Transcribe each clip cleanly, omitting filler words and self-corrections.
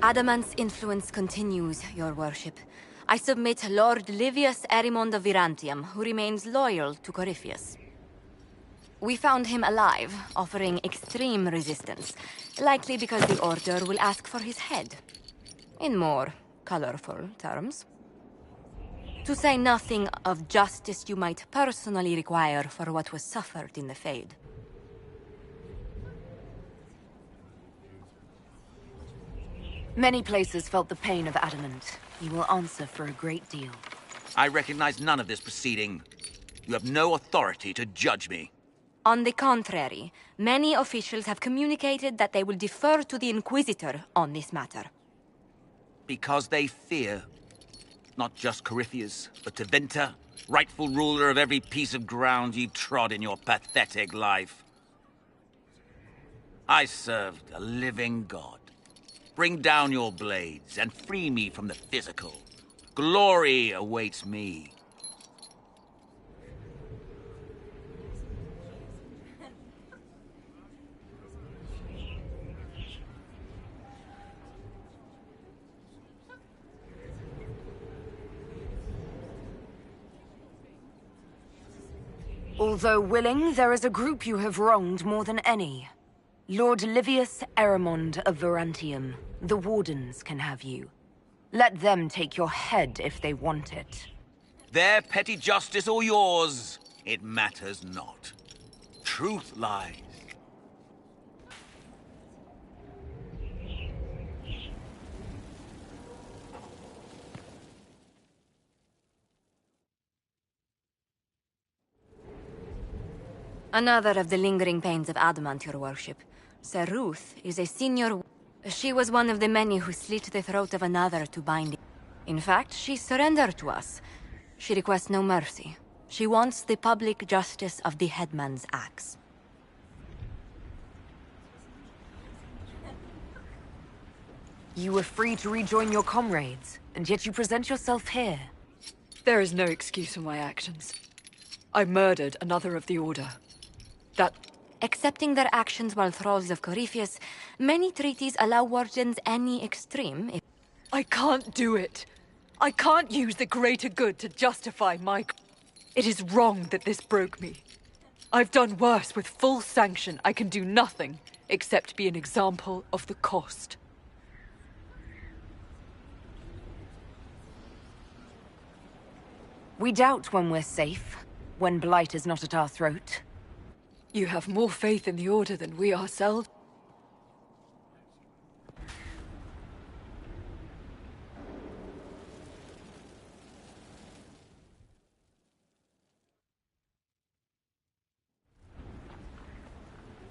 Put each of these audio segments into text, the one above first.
Adamant's influence continues, your worship. I submit Lord Livius Erimond of Virantium, who remains loyal to Corypheus. We found him alive, offering extreme resistance, likely because the Order will ask for his head. In more colorful terms. To say nothing of justice you might personally require for what was suffered in the Fade. Many places felt the pain of Adamant. He will answer for a great deal. I recognize none of this proceeding. You have no authority to judge me. On the contrary, many officials have communicated that they will defer to the Inquisitor on this matter. Because they fear. Not just Corypheus, but Tevinter, rightful ruler of every piece of ground you trod in your pathetic life. I served a living god. Bring down your blades and free me from the physical. Glory awaits me. Although willing, there is a group you have wronged more than any. Lord Livius Erimond of Virantium. The Wardens can have you. Let them take your head if they want it. Their petty justice or yours, it matters not. Truth lies. Another of the lingering pains of Adamant, your worship. Sir Ruth is a senior... She was one of the many who slit the throat of another to bind it. In fact, she surrendered to us. She requests no mercy. She wants the public justice of the headman's axe. You were free to rejoin your comrades, and yet you present yourself here. There is no excuse for my actions. I murdered another of the Order. That... Accepting their actions while thralls of Corypheus, many treaties allow wardens any extreme if... I can't do it. I can't use the greater good to justify my... It is wrong that this broke me. I've done worse with full sanction. I can do nothing except be an example of the cost. We doubt when we're safe, when blight is not at our throat. You have more faith in the Order than we ourselves.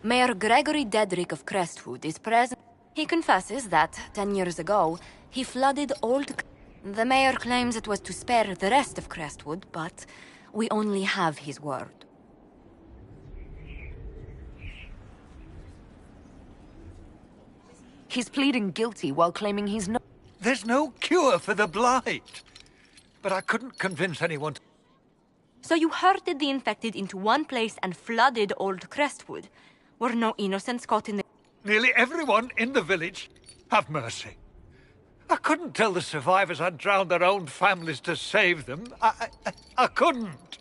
Mayor Gregory Dedrick of Crestwood is present. He confesses that, 10 years ago, he flooded Old... The mayor claims it was to spare the rest of Crestwood, but we only have his word. He's pleading guilty while claiming he's not... There's no cure for the blight. But I couldn't convince anyone to... So you herded the infected into one place and flooded Old Crestwood. Were no innocents caught in the... Nearly everyone in the village. Have mercy. I couldn't tell the survivors I'd drowned their own families to save them. I couldn't.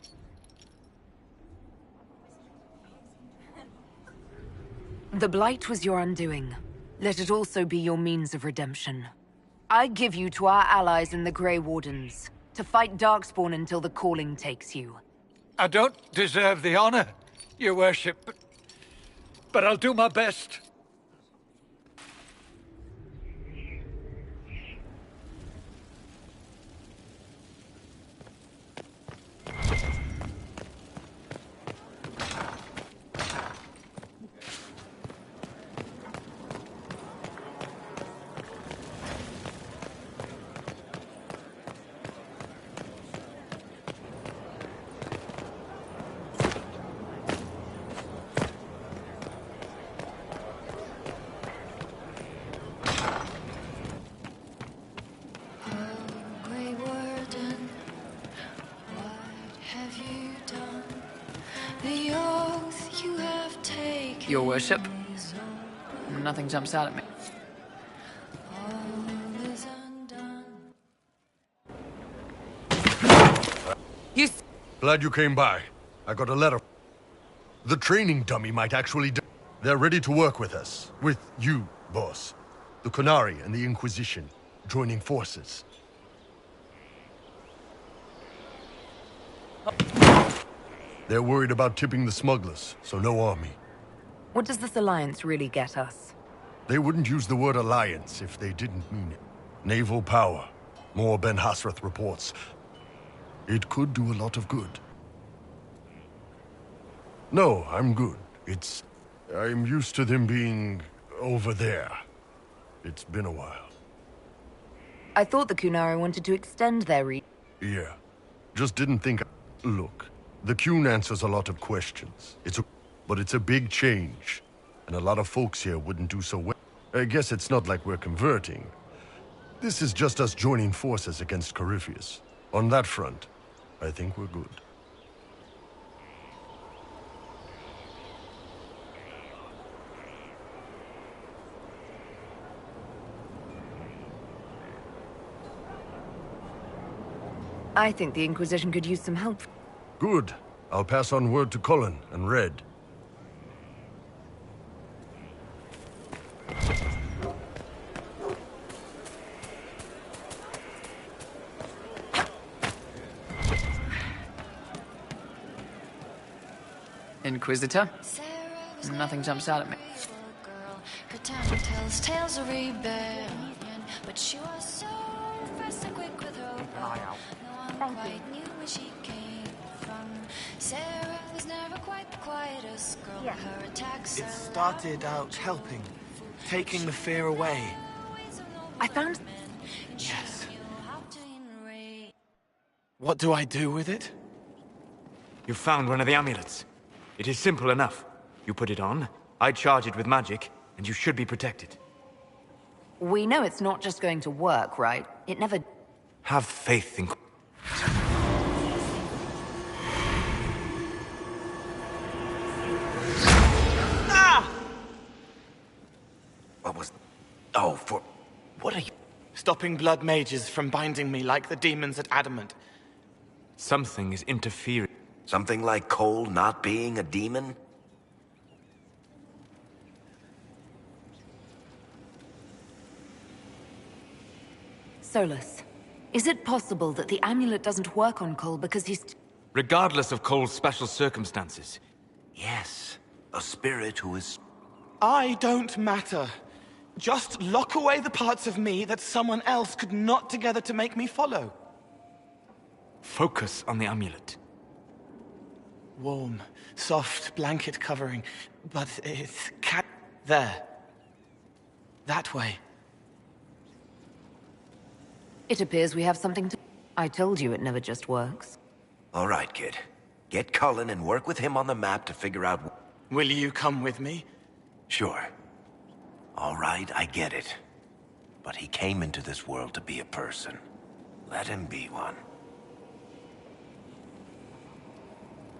The blight was your undoing. Let it also be your means of redemption. I give you to our allies in the Grey Wardens, to fight Darkspawn until the calling takes you. I don't deserve the honor, your worship, but I'll do my best. Your worship? Nothing jumps out at me. You Glad you came by. I got a letter. The training dummy might actually They're ready to work with us. With you, boss. The Qunari and the Inquisition, joining forces. They're worried about tipping the smugglers, so no army. What does this alliance really get us? They wouldn't use the word alliance if they didn't mean it. Naval power. More Ben Hasrath reports. It could do a lot of good. No, I'm good. I'm used to them being over there. It's been a while. I thought the Qunari wanted to extend their reach. Yeah. Just didn't think... Look, the Qun answers a lot of questions. But it's a big change. And a lot of folks here wouldn't do so well. I guess it's not like we're converting. This is just us joining forces against Corypheus. On that front, I think we're good. I think the Inquisition could use some help. Good. I'll pass on word to Cullen and Red. Inquisitor? Nothing jumps out at me. Her tongue tells tales of rebellion, but she was so fast and quick with her world. No one quite knew where she came from. Sarah was never quite the quietest girl. Her attacks It started out helping, taking the fear away. I found... Yes. What do I do with it? You found one of the amulets. It is simple enough. You put it on, I charge it with magic, and you should be protected. We know it's not just going to work, right? It never... Have faith in... Ah! What was... Oh, for... What are you... Stopping blood mages from binding me like the demons at Adamant. Something is interfering. Something like Cole not being a demon? Solus, is it possible that the amulet doesn't work on Cole because he's... Regardless of Cole's special circumstances. Yes. A spirit who is... I don't matter. Just lock away the parts of me that someone else could knot together to make me follow. Focus on the amulet. Warm, soft blanket covering, but it's there. That way. It appears we have something to... I told you it never just works. All right, kid. Get Cullen and work with him on the map to figure out... Will you come with me? Sure. All right, I get it. But he came into this world to be a person. Let him be one.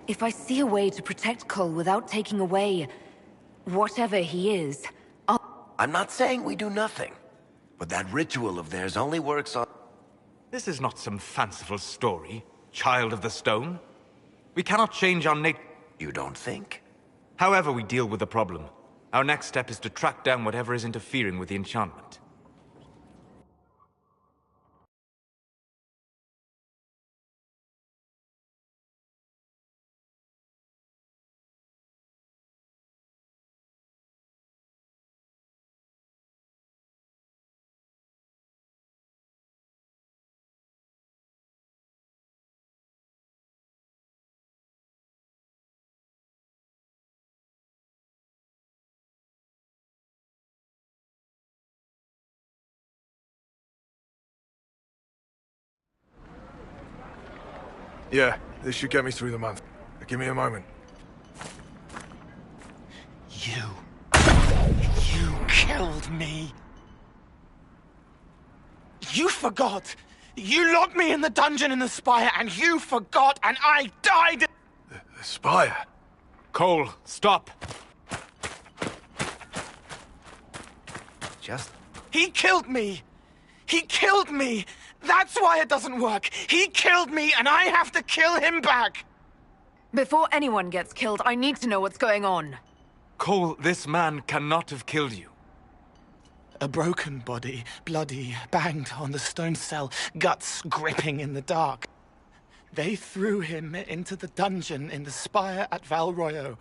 If I see a way to protect Cole without taking away... whatever he is, I'm not saying we do nothing. But that ritual of theirs only works on... This is not some fanciful story, child of the stone. We cannot change our nature. You don't think? However we deal with the problem, our next step is to track down whatever is interfering with the enchantment. Yeah, this should get me through the month. Give me a moment. You killed me. You forgot. You locked me in the dungeon in the spire, and you forgot, and I died. The spire? Cole, stop. Just... He killed me. He killed me. That's why it doesn't work. He killed me, and I have to kill him back. Before anyone gets killed, I need to know what's going on. Cole, this man cannot have killed you. A broken body, bloody, banged on the stone cell, guts gripping in the dark. They threw him into the dungeon in the spire at Val Royo.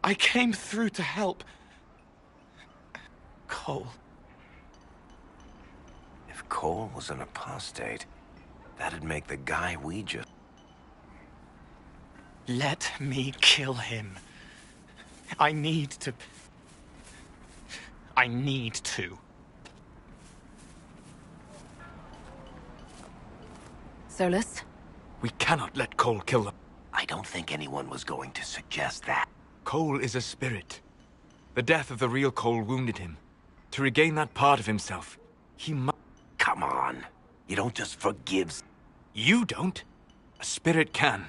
I came through to help. Cole. If Cole was an apostate, that'd make the guy we just... Let me kill him. I need to. Solus? We cannot let Cole kill them. I don't think anyone was going to suggest that. Cole is a spirit. The death of the real Cole wounded him. To regain that part of himself, he must... Come on. You don't just forgive... You don't. A spirit can.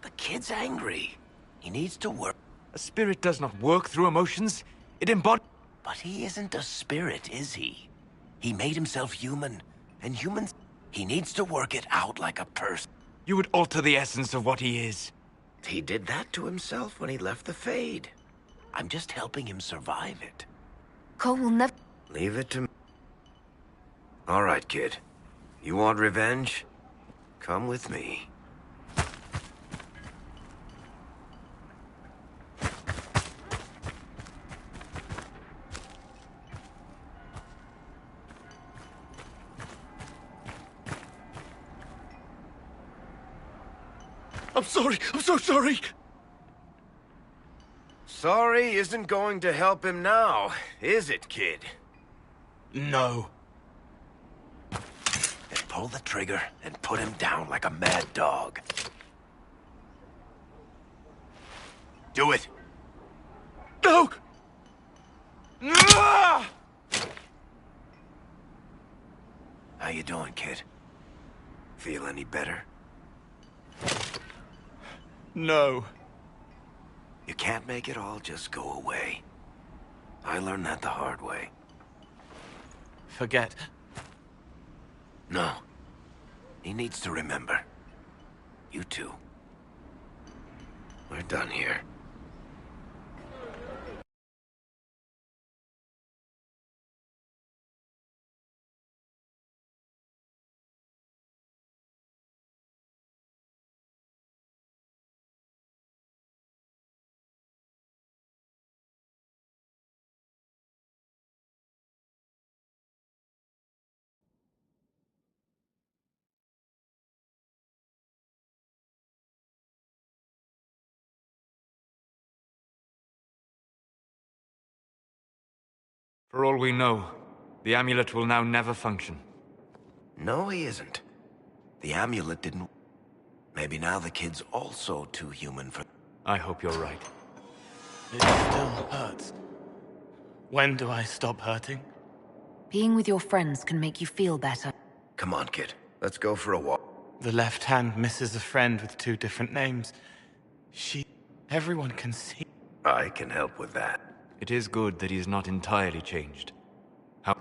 The kid's angry. He needs to work. A spirit does not work through emotions. It embodies... But he isn't a spirit, is he? He made himself human. And humans... He needs to work it out like a person. You would alter the essence of what he is. He did that to himself when he left the Fade. I'm just helping him survive it. Cole will never... Leave it to me. All right, kid. You want revenge? Come with me. I'm sorry. I'm so sorry. Sorry isn't going to help him now, is it, kid? No. Then pull the trigger and put him down like a mad dog. Do it. No! How you doing, kid? Feel any better? No. You can't make it all just go away. I learned that the hard way. Forget. No. He needs to remember. You too. We're done here. For all we know, the amulet will now never function. No, he isn't. The amulet didn't... Maybe now the kid's also too human for... I hope you're right. It still hurts. When do I stop hurting? Being with your friends can make you feel better. Come on, kid. Let's go for a walk. The left hand misses a friend with 2 different names. Everyone can see. I can help with that. It is good that he's not entirely changed. How...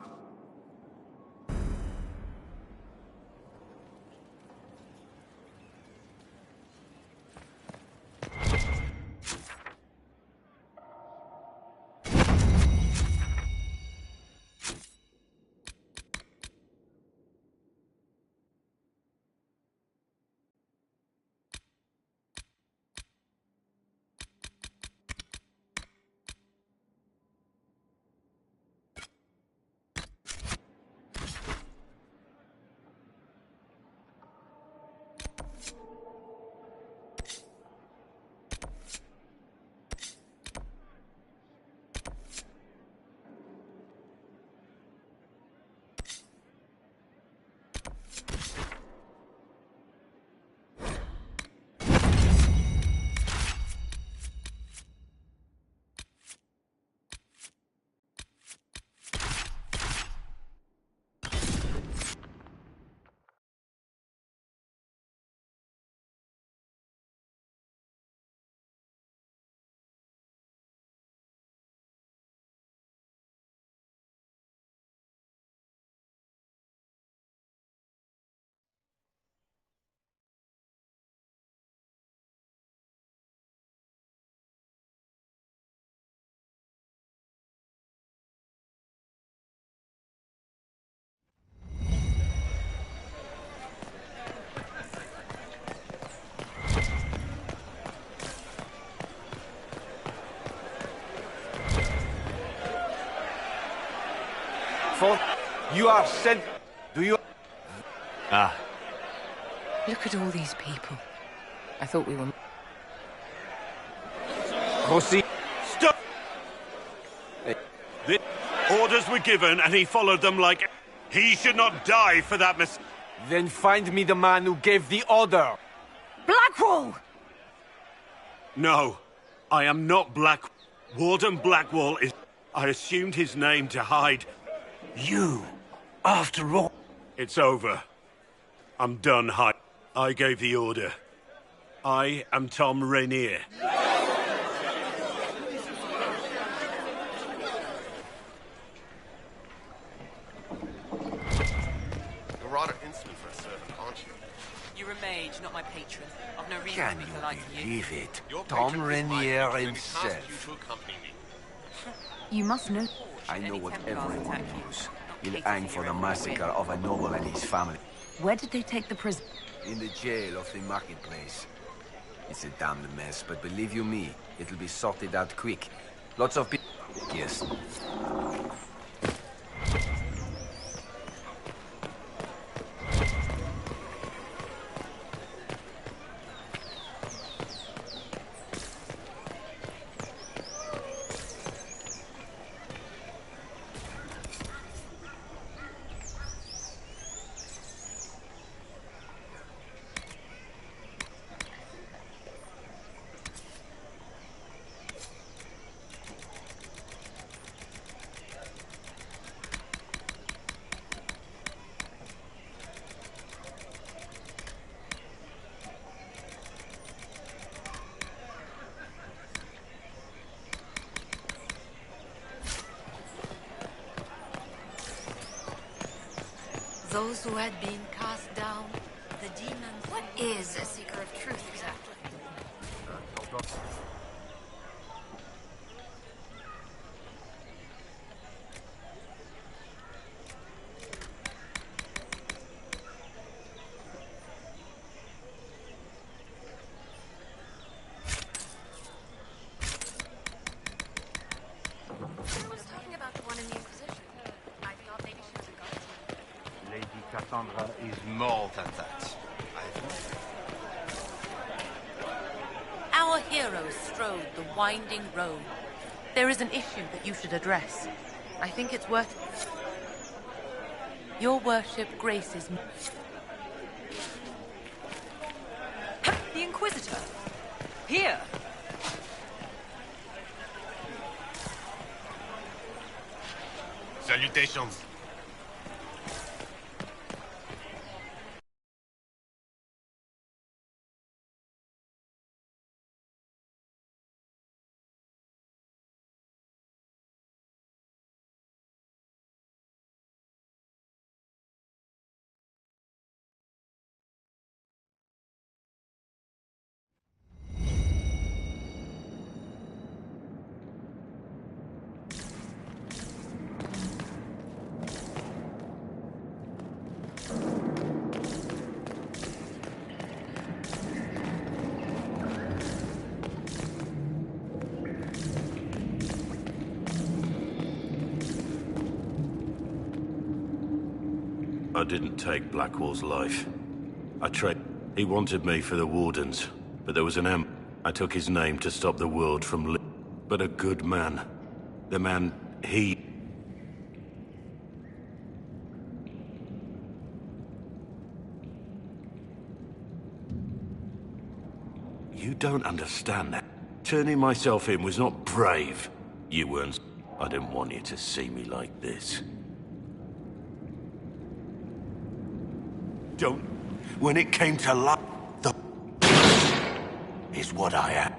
You are sent... Do you... Ah. Look at all these people. I thought we were... Jose... Stop! The orders were given, and he followed them like... He should not die for that mis... Then find me the man who gave the order. Blackwall! No, I am not Black... Warden Blackwall is... I assumed his name to hide... You, after all... It's over. I'm done hiding. I gave the order. I am Tom Rainier. You're rather insolent for a servant, aren't you? You're a mage, not my patron. I've no reason Can to be you polite to you. believe it? Your Tom patron is my Rainier patron, and he tasked himself. you to accompany me. You must know. I know what Templar everyone attack you. knows. Not He'll cater hang for for your the own massacre of a noble and his family. Where did they take the prison? In the jail of the marketplace. It's a damned mess, but believe you me, it'll be sorted out quick. Lots of people... Yes. Those who had been cast down, the demons... What is a seeker of truth, exactly? I was talking about the one in the Inquisition. I thought maybe she was a guardsman. Lady Cassandra is more than that. Our heroes strode the winding road. There is an issue that you should address. I think it's worth... Your worship graces me. The Inquisitor! Here! Salutations. I didn't take Blackwall's life. He wanted me for the Wardens, but there was an I took his name to stop the world from but a good man. The man he... You don't understand that. Turning myself in was not brave. You weren't... I didn't want you to see me like this. Don't... When it came to love, the... is what I am.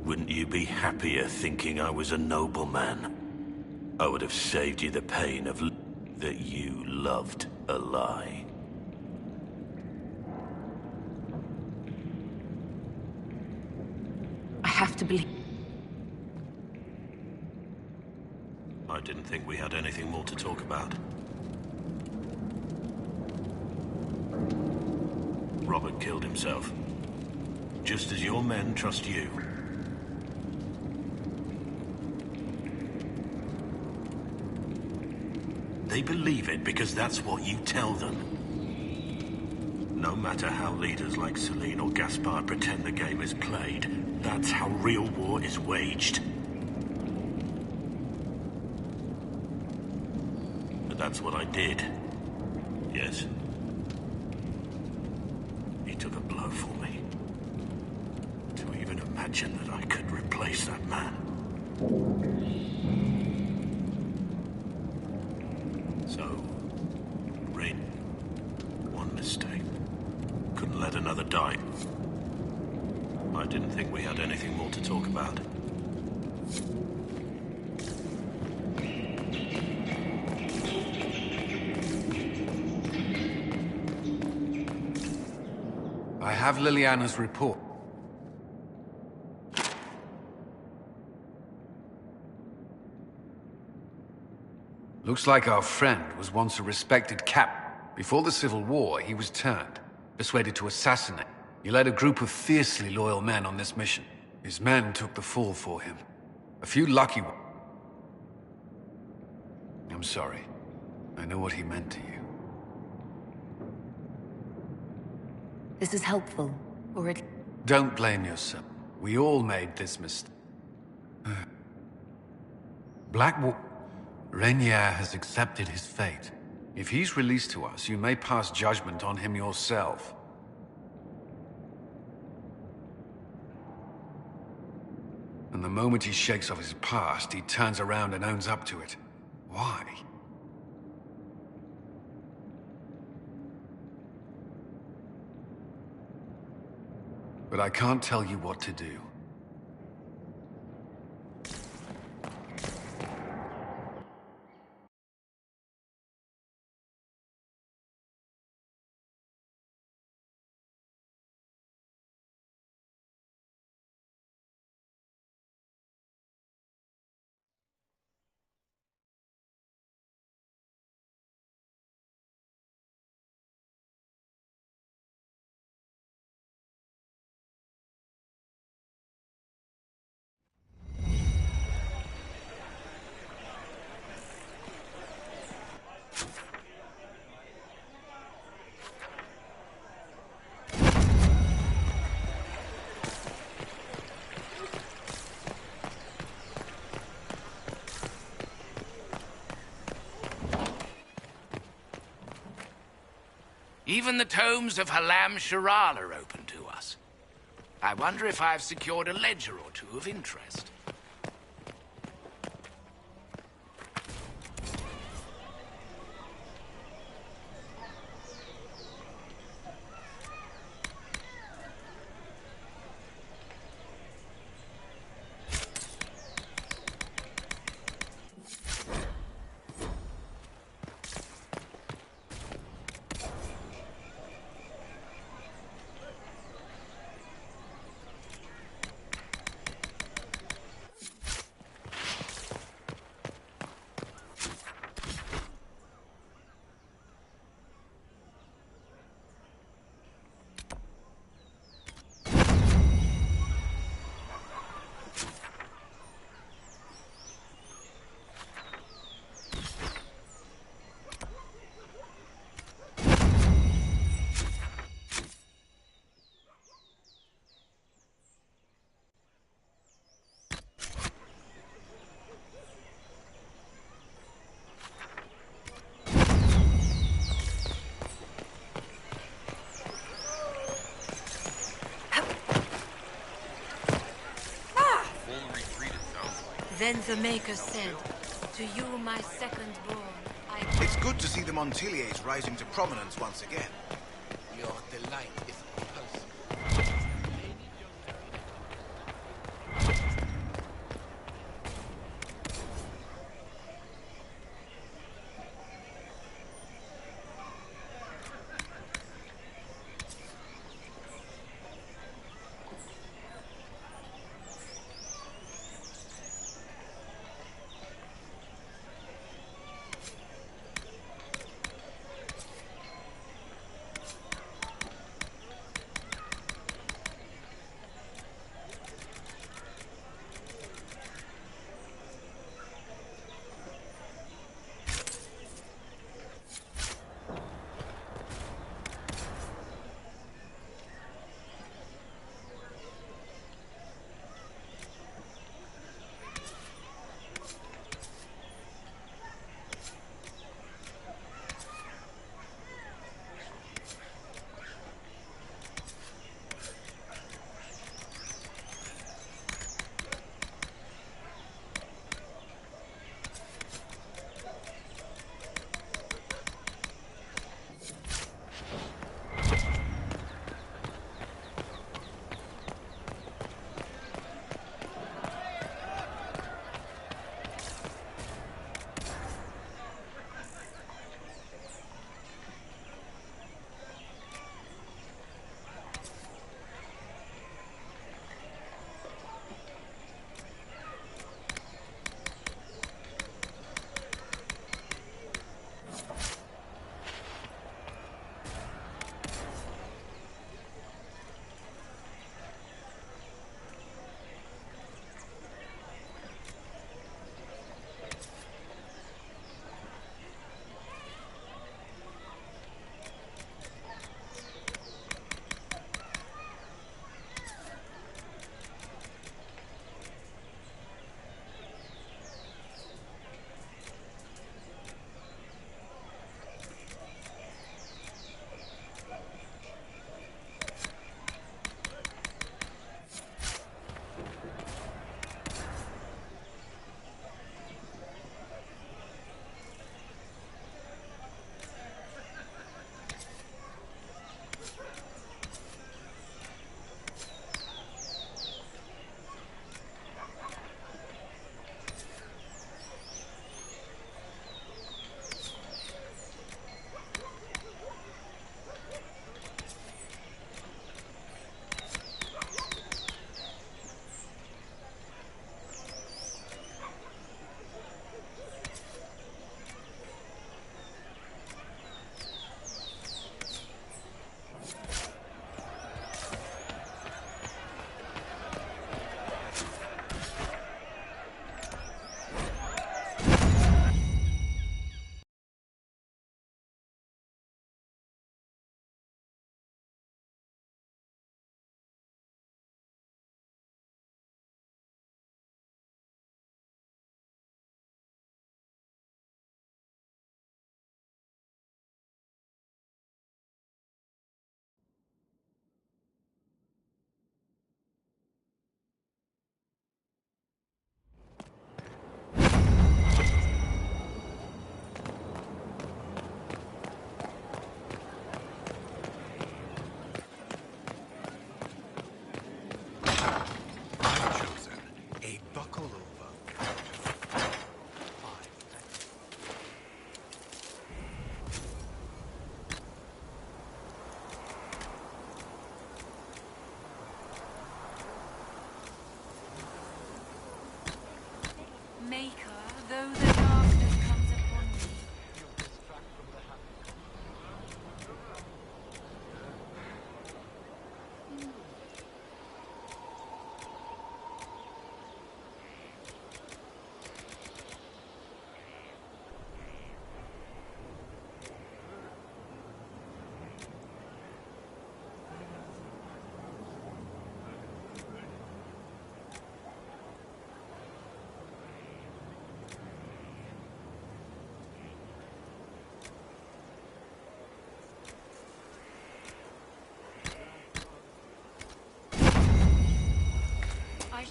Wouldn't you be happier thinking I was a nobleman? I would have saved you the pain of... that you loved a lie. I have to believe... I didn't think we had anything more to talk about. Robert killed himself. Just as your men trust you. They believe it because that's what you tell them. No matter how leaders like Celine or Gaspard pretend the game is played, that's how real war is waged. But that's what I did. Yes. He took a blow for me. To even imagine that I could replace that man. So, Rin, one mistake. Couldn't let another die. I didn't think we had anything more to talk about. I have Liliana's report. Looks like our friend was once a respected captain. Before the Civil War, he was turned, persuaded to assassinate. He led a group of fiercely loyal men on this mission. His men took the fall for him. A few lucky ones. I'm sorry. I know what he meant to you. This is helpful, or it... Don't blame yourself. We all made this mistake. Blackwater... Rainier has accepted his fate. If he's released to us, you may pass judgment on him yourself. And the moment he shakes off his past, he turns around and owns up to it. Why? But I can't tell you what to do. Even the tomes of Halam Sharal are open to us. I wonder if I've secured a ledger or two of interest. Then the Maker said, "To you, my second-born, I..." It's good to see the Montiliers rising to prominence once again. Your delight is impulsive.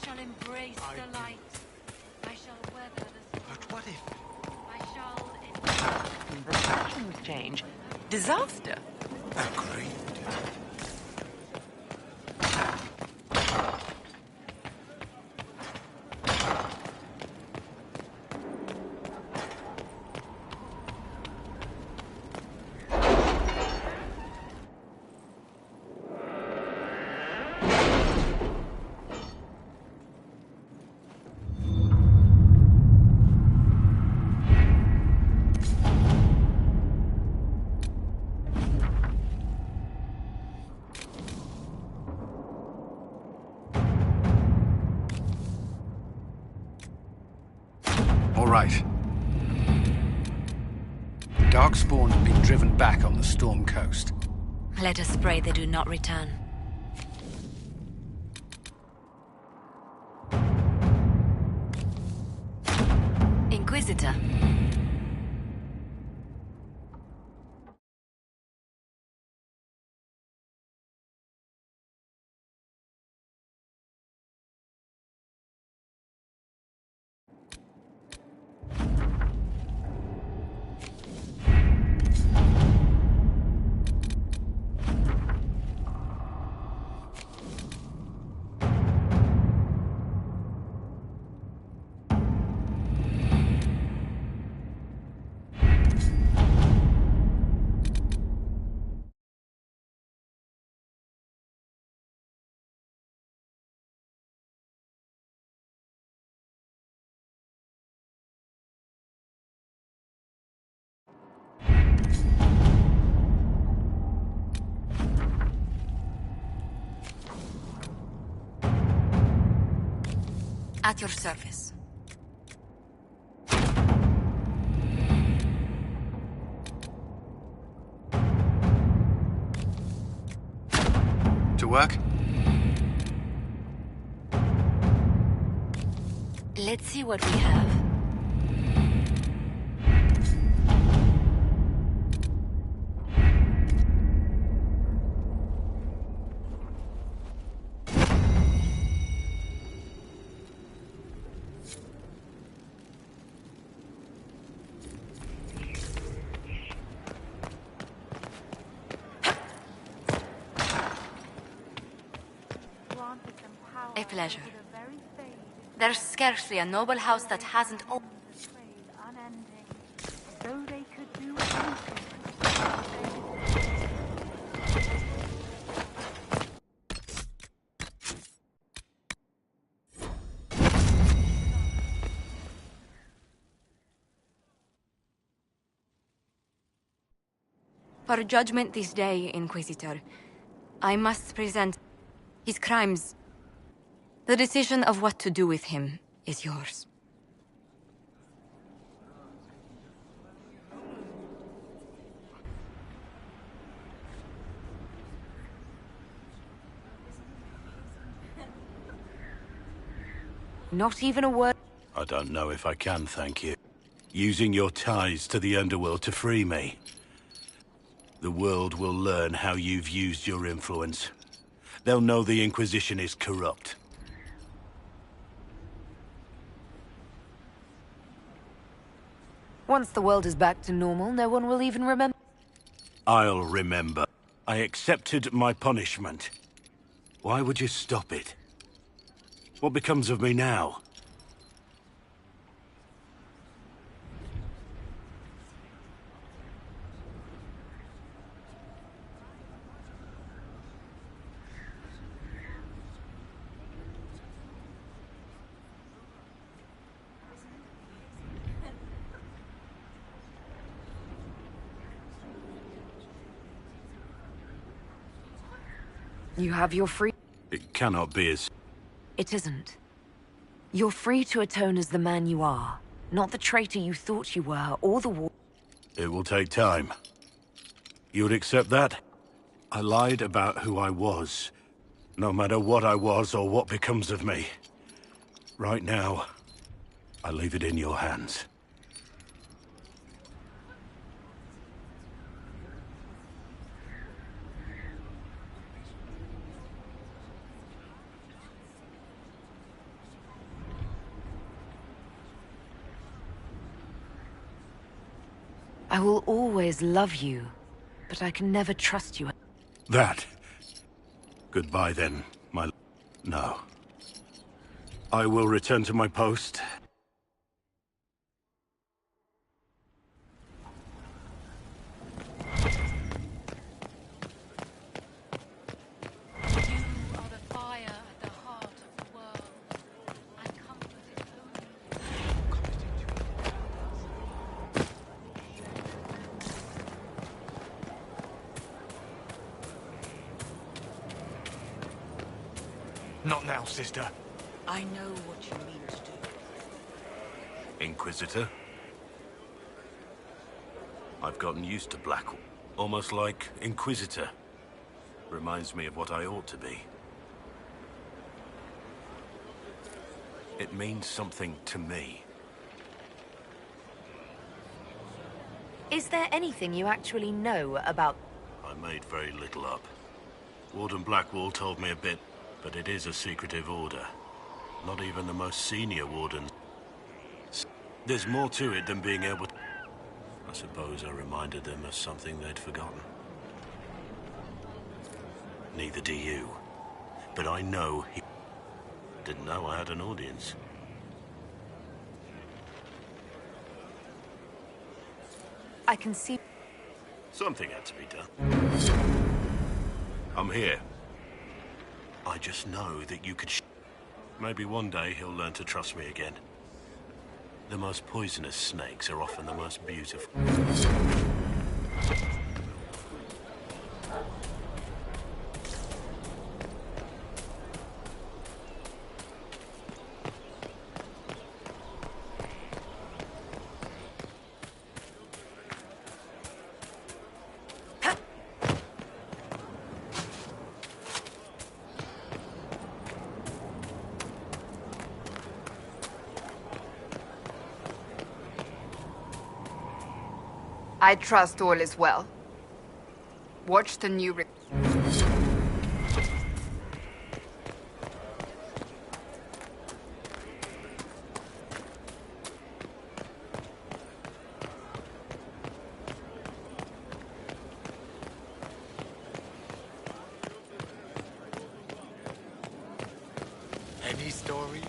shall embrace the light. I shall weather the storm. But what if... I shall... Reflections change. Disaster. Agreed. All right. The Darkspawn have been driven back on the Storm Coast. Let us pray they do not return. Inquisitor. At your service. To work? Let's see what we have. A pleasure. There's scarcely a noble house that hasn't opened. For judgment this day, Inquisitor, I must present his crimes. The decision of what to do with him is yours. Not even a word. I don't know if I can thank you. Using your ties to the underworld to free me. The world will learn how you've used your influence. They'll know the Inquisition is corrupt. Once the world is back to normal, no one will even remember. I'll remember. I accepted my punishment. Why would you stop it? What becomes of me now? You have your free... It cannot be as... It isn't. You're free to atone as the man you are, not the traitor you thought you were, or the war... It will take time. You would accept that? I lied about who I was. No matter what I was or what becomes of me. Right now, I leave it in your hands. I will always love you, but I can never trust you. That. Goodbye then, my... No. I will return to my post. Not now, sister. I know what you mean to do. Inquisitor? I've gotten used to Blackwall. Almost like Inquisitor. Reminds me of what I ought to be. It means something to me. Is there anything you actually know about... I made very little up. Warden Blackwall told me a bit, but it is a secretive order. Not even the most senior wardens. There's more to it than being able to... I suppose I reminded them of something they'd forgotten. Neither do you. But I know he... Didn't know I had an audience. I can see... Something had to be done. I'm here. I just know that you could maybe one day he'll learn to trust me again. The most poisonous snakes are often the most beautiful. I trust all is well. Watch the new... Any story?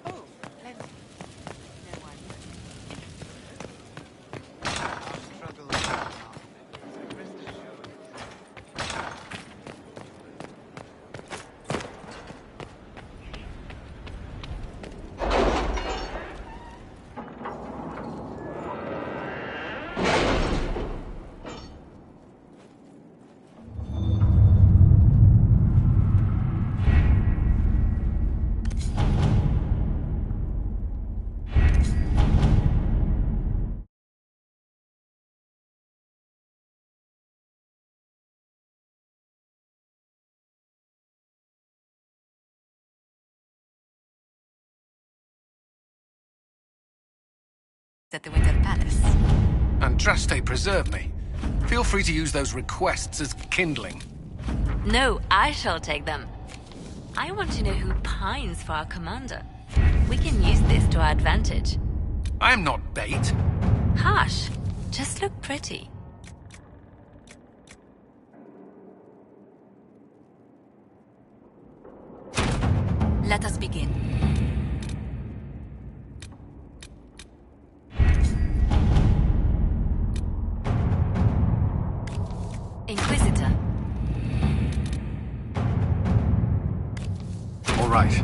Oh, plenty. No one. At the Winter Palace. Andraste preserve me. Feel free to use those requests as kindling. No, I shall take them. I want to know who pines for our commander. We can use this to our advantage. I'm not bait. Hush. Just look pretty. Let us begin. Inquisitor. All right.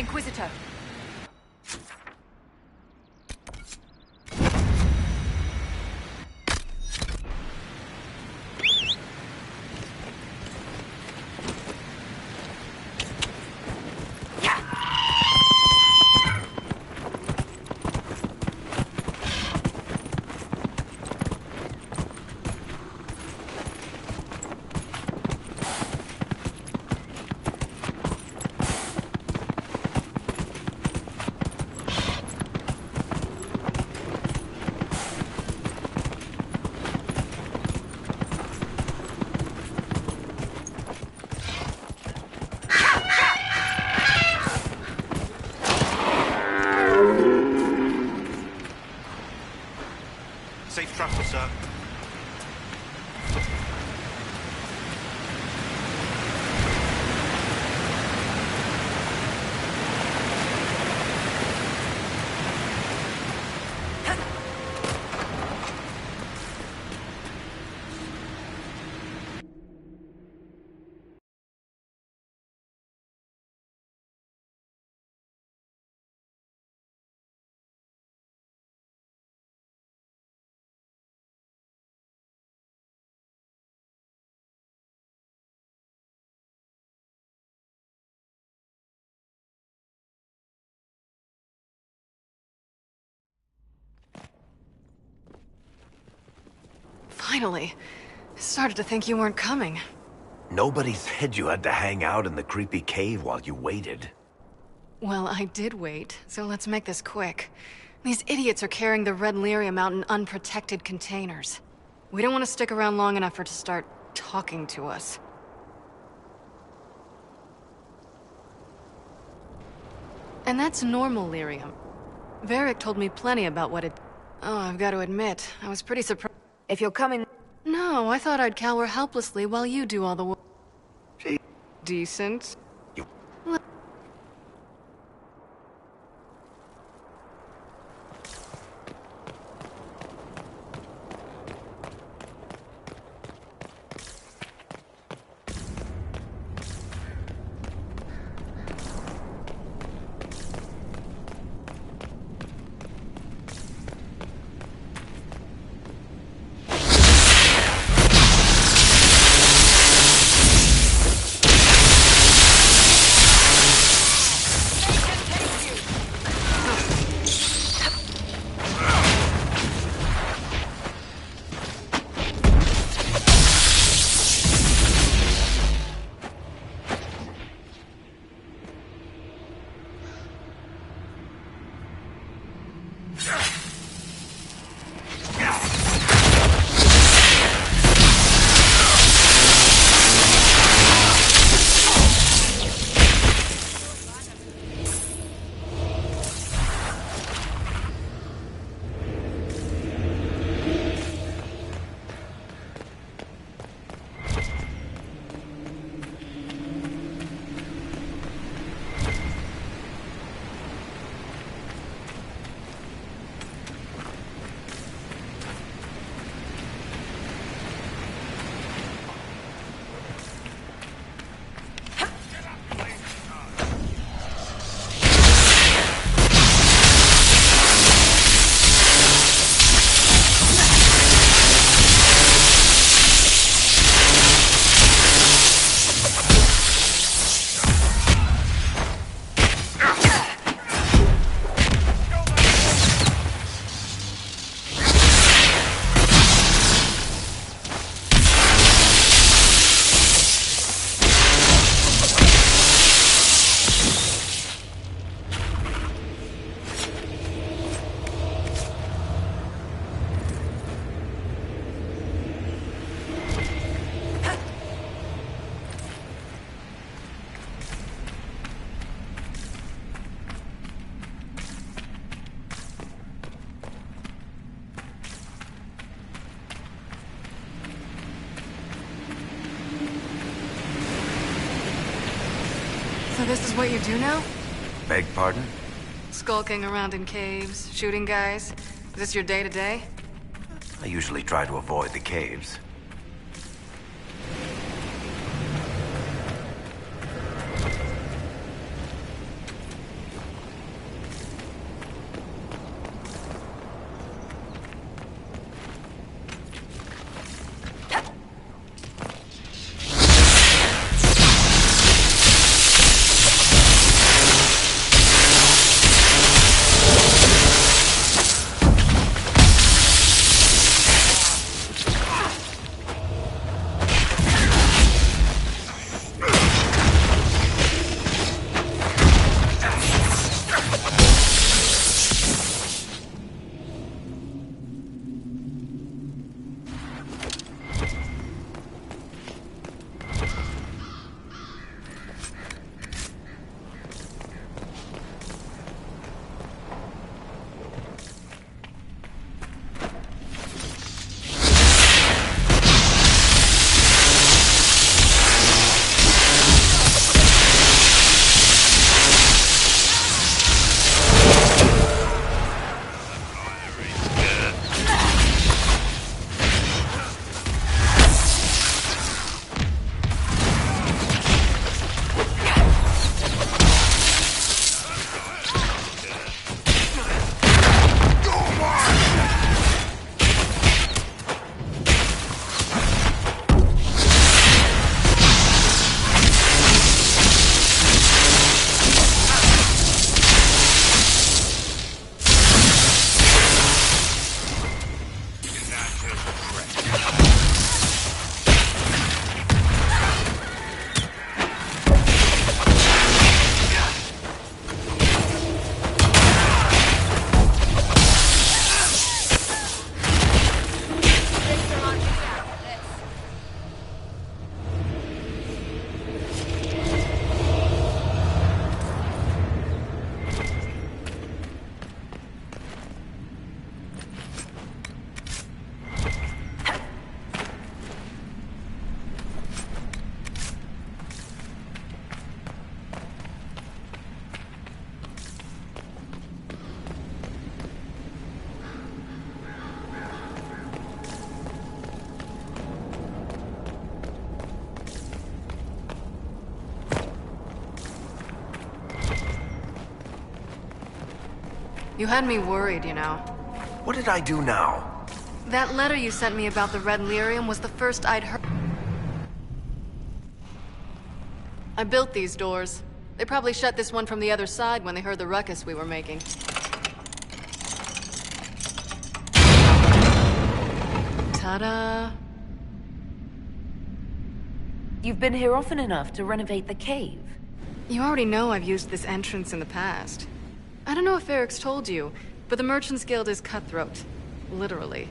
Inquisitor. Safe travel, sir. Finally. Started to think you weren't coming. Nobody said you had to hang out in the creepy cave while you waited. Well, I did wait, so let's make this quick. These idiots are carrying the red lyrium out in unprotected containers. We don't want to stick around long enough for it to start talking to us. And that's normal lyrium. Varric told me plenty about what it... Oh, I've got to admit, I was pretty surprised. If you're coming... No, I thought I'd cower helplessly while you do all the work. Decent. So this is what you do now? Beg pardon? Skulking around in caves, shooting guys? Is this your day-to-day? I usually try to avoid the caves. You had me worried, you know. What did I do now? That letter you sent me about the Red Lyrium was the first I'd heard. I built these doors. They probably shut this one from the other side when they heard the ruckus we were making. Ta-da! You've been here often enough to renovate the cave. You already know I've used this entrance in the past. I don't know if Eric's told you, but the Merchants Guild is cutthroat. Literally.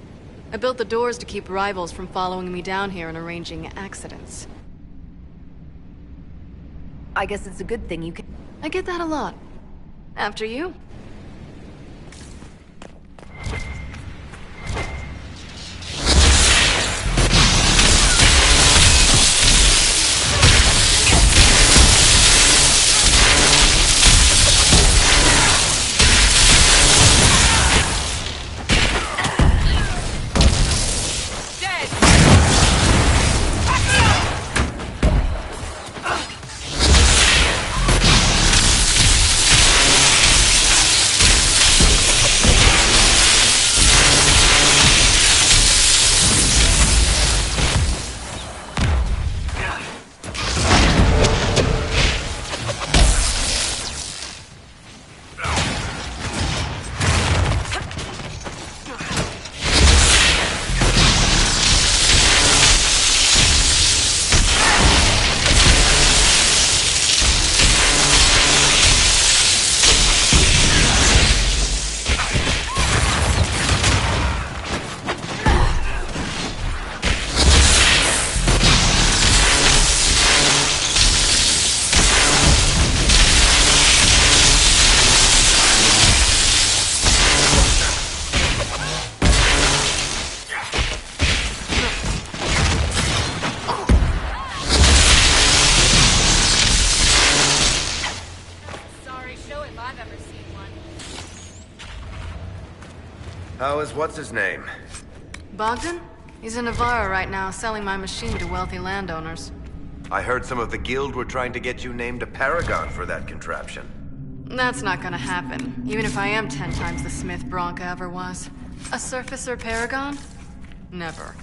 I built the doors to keep rivals from following me down here and arranging accidents. I guess it's a good thing you can... I get that a lot. After you. How is what's-his-name? Bogdan? He's in Navarra right now, selling my machine to wealthy landowners. I heard some of the guild were trying to get you named a paragon for that contraption. That's not gonna happen, even if I am 10 times the Smith Bronca ever was. A surfacer paragon? Never.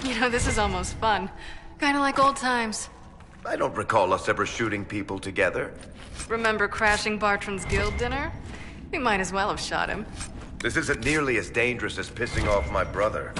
You know, this is almost fun. Kinda like old times. I don't recall us ever shooting people together. Remember crashing Bartran's guild dinner? We might as well have shot him. This isn't nearly as dangerous as pissing off my brother.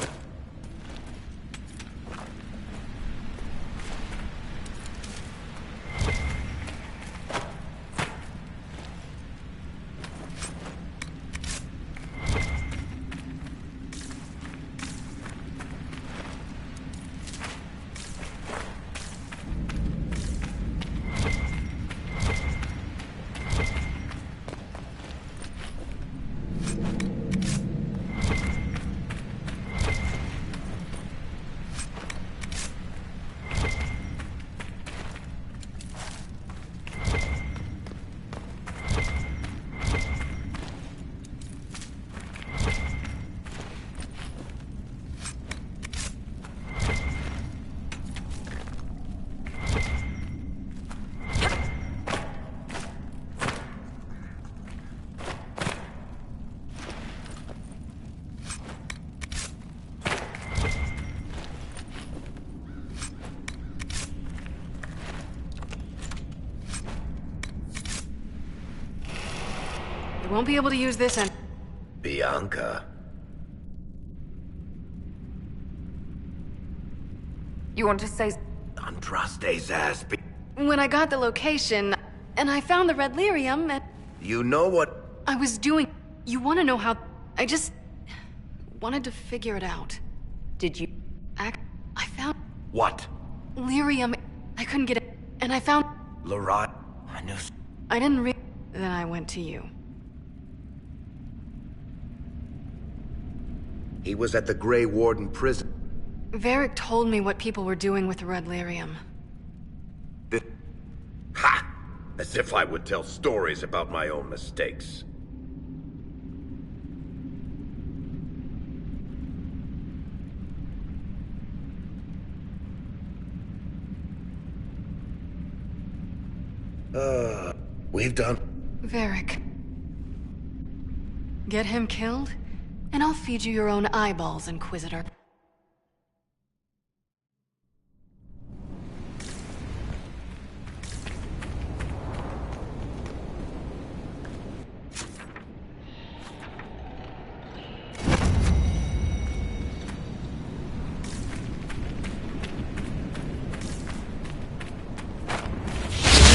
You won't be able to use this and... Bianca. You want to say... Andraste's ass. When I got the location, and I found the red lyrium, and... You know what? I was doing... You want to know how... I just... wanted to figure it out. Did you... I found... What? Lyrium. I couldn't get it. And I found... Leroy. I knew... I didn't Then I went to you. He was at the Grey Warden prison. Varric told me what people were doing with the red lyrium. Ha! As if I would tell stories about my own mistakes. We've done... Varric. Get him killed, and I'll feed you your own eyeballs, Inquisitor.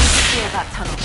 Secure that tunnel.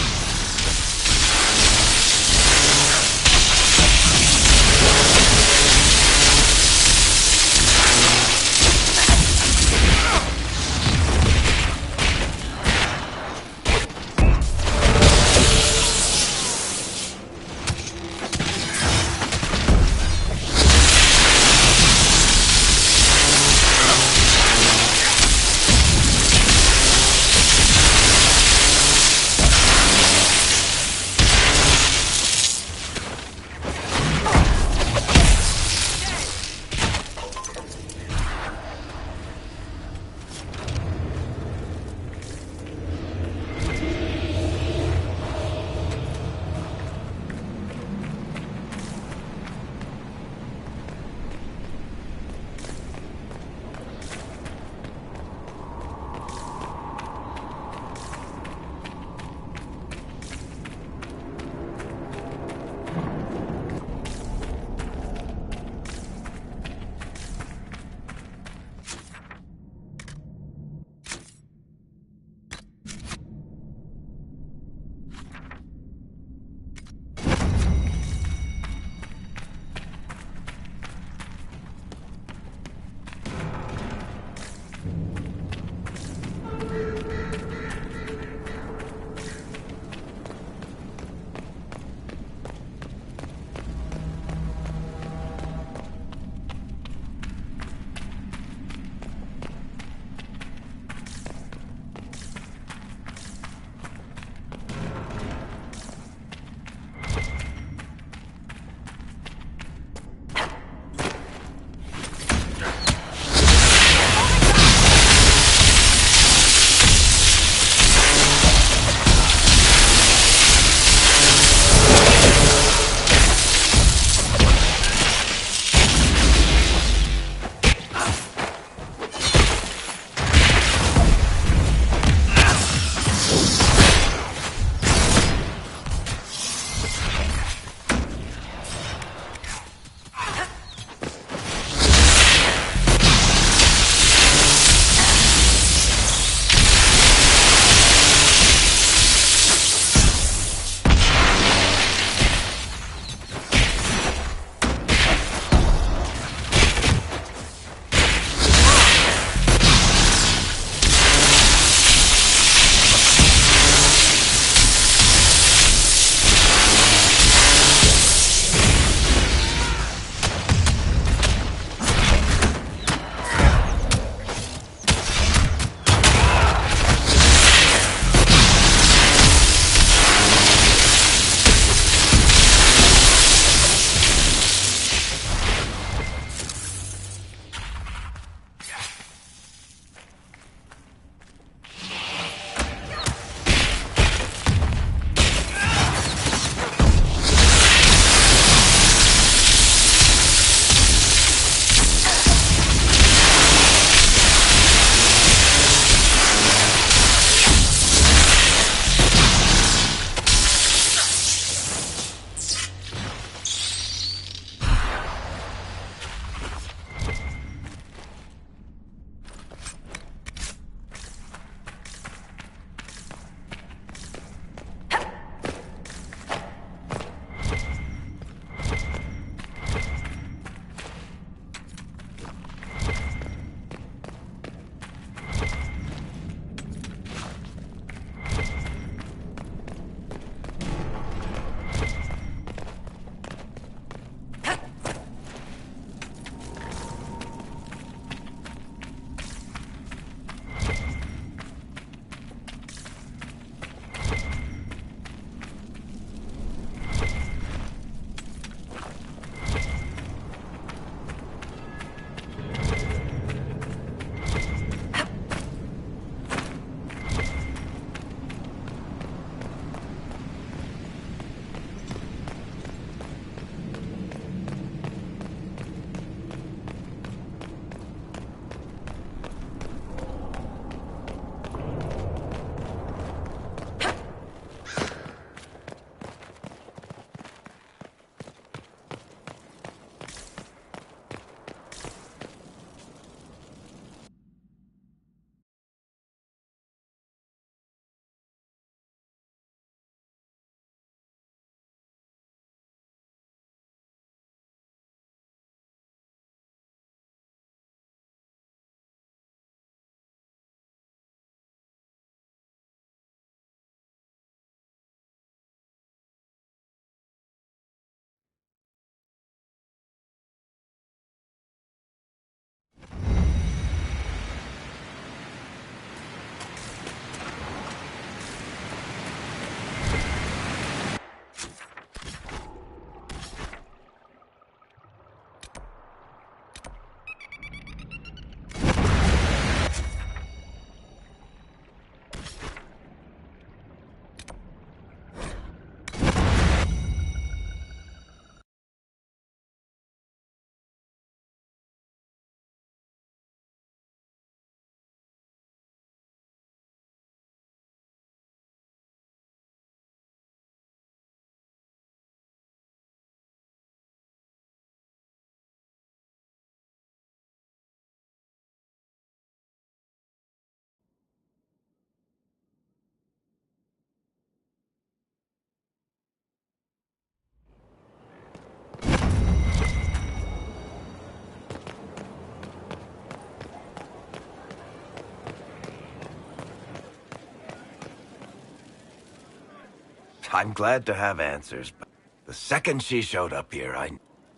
I'm glad to have answers, but the second she showed up here,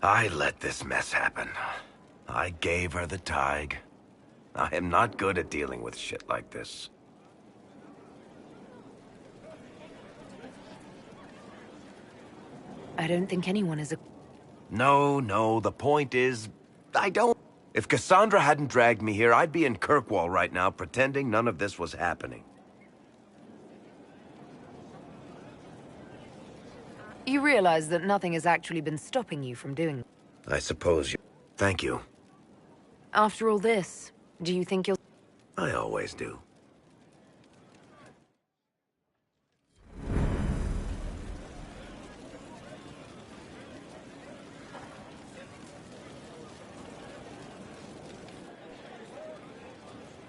I let this mess happen. I gave her the Tig. I am not good at dealing with shit like this. I don't think anyone is a... No, the point is, I don't... If Cassandra hadn't dragged me here, I'd be in Kirkwall right now, pretending none of this was happening. You realize that nothing has actually been stopping you from doing... I suppose you... Thank you. After all this, do you think you'll... I always do.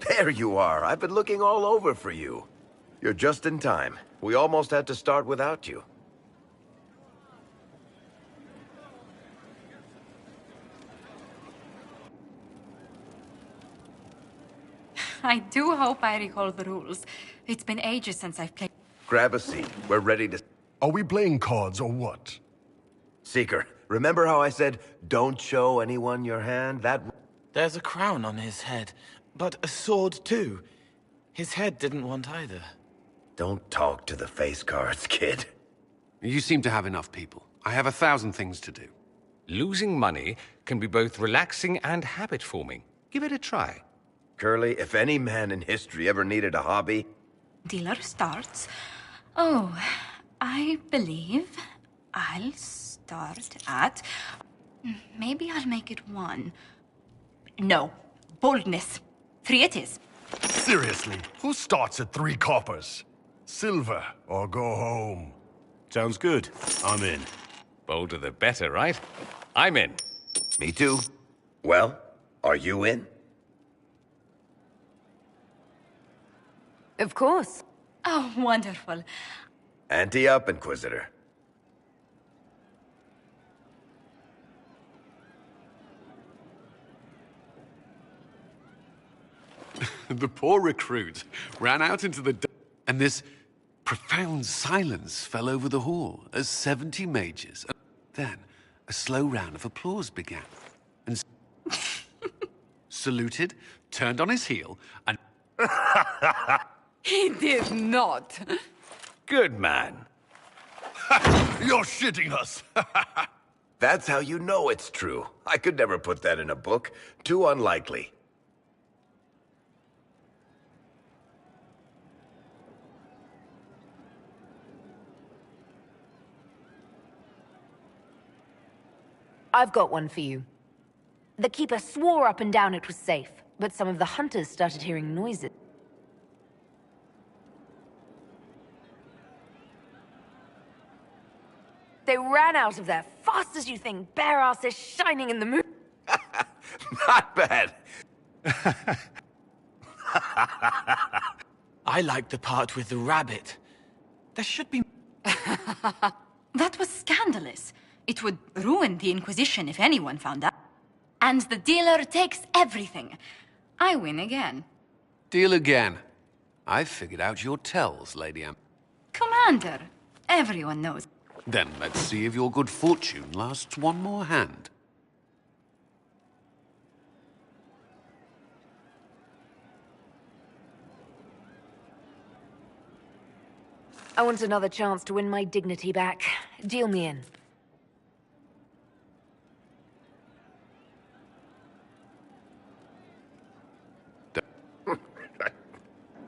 There you are. I've been looking all over for you. You're just in time. We almost had to start without you. I do hope I recall the rules. It's been ages since I've played. Grab a seat. We're ready to... Are we playing cards or what? Seeker, remember how I said, don't show anyone your hand? There's a crown on his head, but a sword too. His head didn't want either. Don't talk to the face cards, kid. You seem to have enough people. I have 1,000 things to do. Losing money can be both relaxing and habit-forming. Give it a try. Curly, if any man in history ever needed a hobby... Dealer starts. Oh, I believe I'll start at... Maybe I'll make it 1. No. Boldness. 3 it is. Seriously, who starts at 3 coppers? Silver or go home. Sounds good. I'm in. Bolder the better, right? I'm in. Me too. Well, are you in? Of course. Oh, wonderful. Ante up, Inquisitor. The poor recruit ran out into the... And this profound silence fell over the hall as 70 mages... Then, a slow round of applause began. And... saluted, turned on his heel, and... He did not. Good man. You're shitting us. That's how you know it's true. I could never put that in a book. Too unlikely. I've got one for you. The Keeper swore up and down it was safe, but some of the hunters started hearing noises. They ran out of there fast as you think, bare asses shining in the moon. Not bad. I like the part with the rabbit. There should be... That was scandalous. It would ruin the Inquisition if anyone found out. And the dealer takes everything. I win again. Deal again. I've figured out your tells, Lady Am. Commander, everyone knows. Then let's see if your good fortune lasts one more hand. I want another chance to win my dignity back. Deal me in.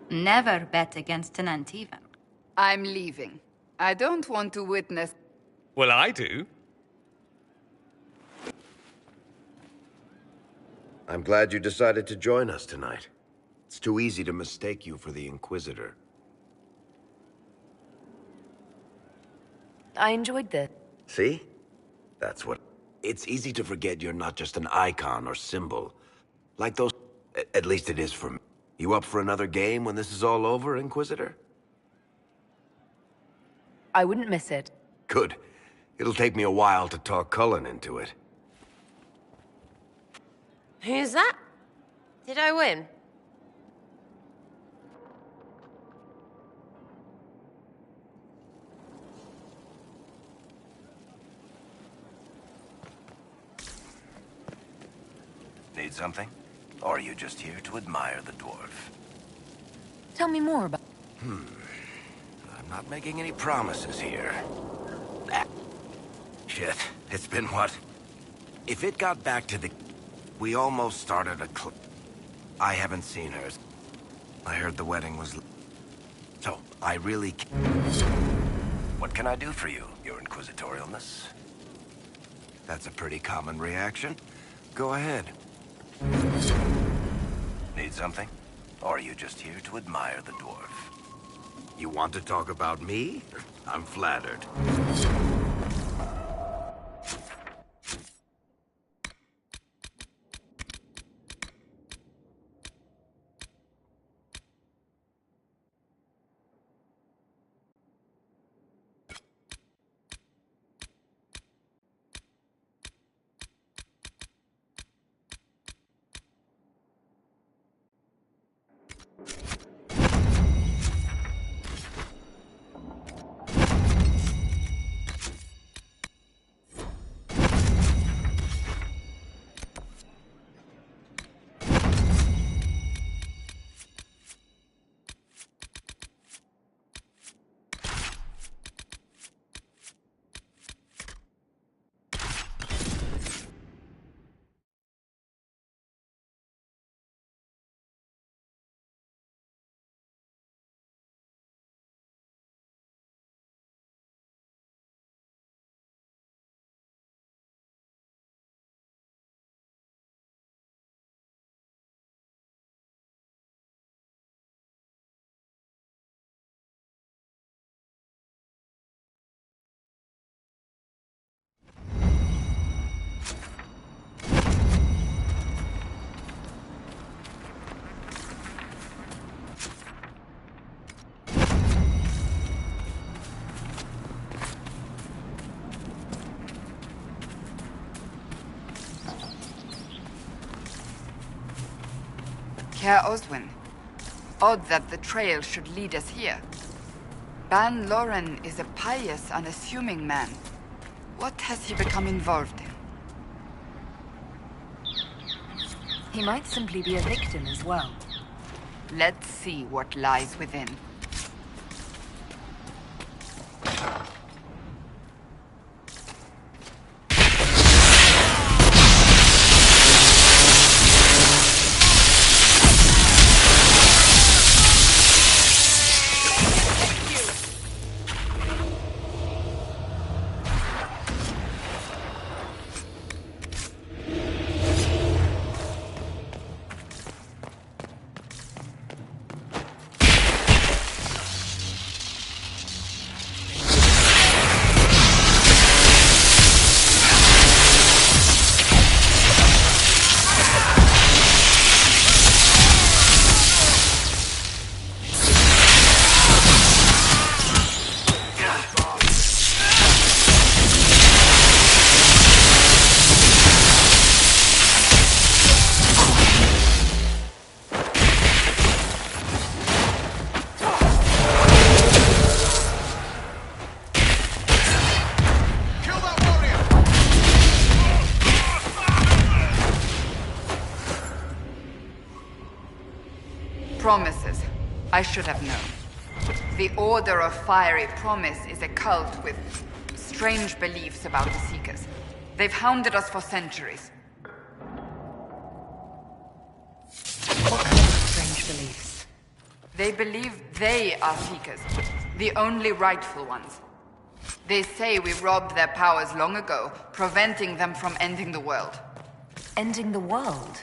Never bet against an Antivan. I'm leaving. I don't want to witness... Well, I do. I'm glad you decided to join us tonight. It's too easy to mistake you for the Inquisitor. I enjoyed this. See? That's what... It's easy to forget you're not just an icon or symbol. Like those... At least it is for me. You up for another game when this is all over, Inquisitor? I wouldn't miss it. Good. It'll take me a while to talk Cullen into it. Who's that? Did I win? Need something? Or are you just here to admire the dwarf? Tell me more about... I'm not making any promises here. Shit, it's been what? If it got back to the... We almost started a I haven't seen hers. I heard the wedding was... So, I really... What can I do for you, your inquisitorialness? That's a pretty common reaction. Go ahead. Need something? Or are you just here to admire the dwarf? You want to talk about me? I'm flattered. Herr Oswin, odd that the trail should lead us here. Ban Loren is a pious, unassuming man. What has he become involved in? He might simply be a victim as well. Let's see what lies within. Promises. I should have known. The Order of Fiery Promise is a cult with strange beliefs about the Seekers. They've hounded us for centuries. What kind of strange beliefs? They believe they are Seekers, the only rightful ones. They say we robbed their powers long ago, preventing them from ending the world. Ending the world?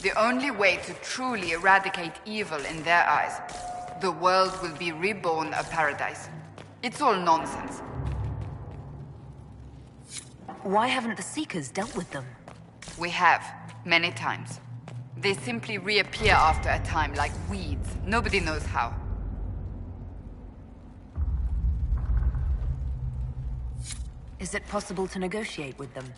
The only way to truly eradicate evil in their eyes, the world will be reborn a paradise. It's all nonsense. Why haven't the Seekers dealt with them? We have, many times. They simply reappear after a time like weeds. Nobody knows how. Is it possible to negotiate with them?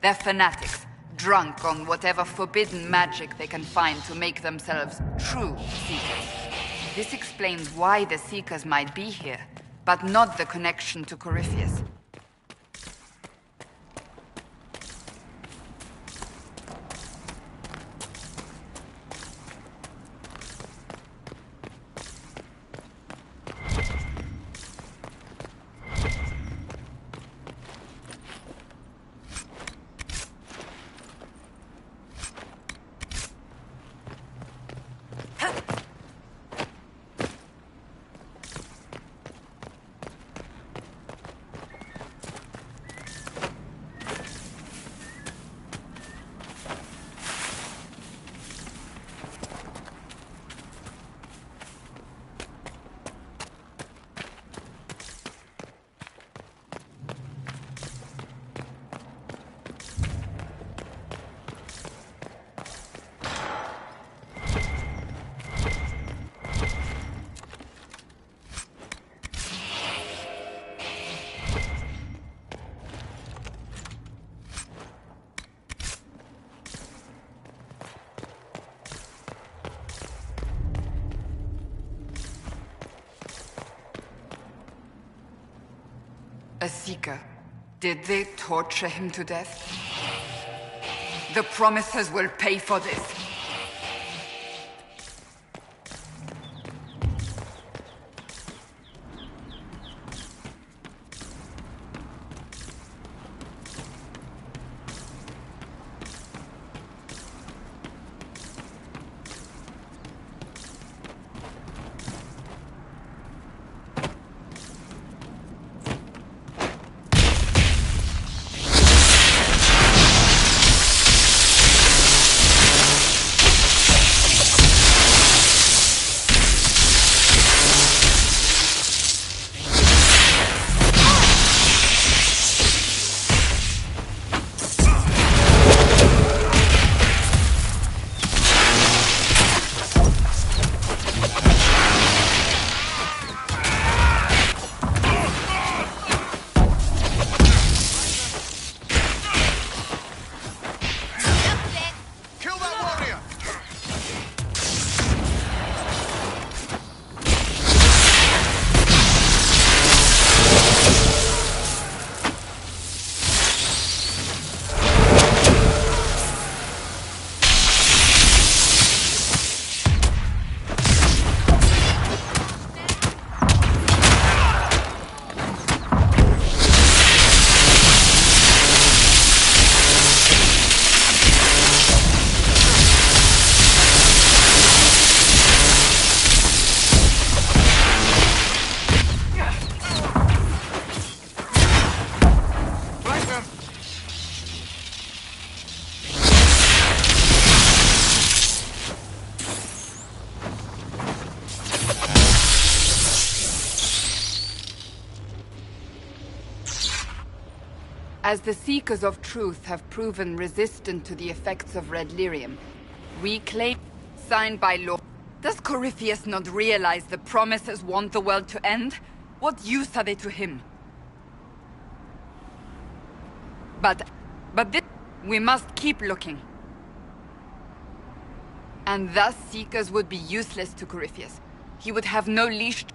They're fanatics. Drunk on whatever forbidden magic they can find to make themselves true Seekers. This explains why the Seekers might be here, but not the connection to Corypheus. A Seeker. Did they torture him to death? The Promises will pay for this. As the Seekers of Truth have proven resistant to the effects of red lyrium, we claim, signed by law. Does Corypheus not realize the Promises want the world to end? What use are they to him? But this, we must keep looking. And thus Seekers would be useless to Corypheus. He would have no leash.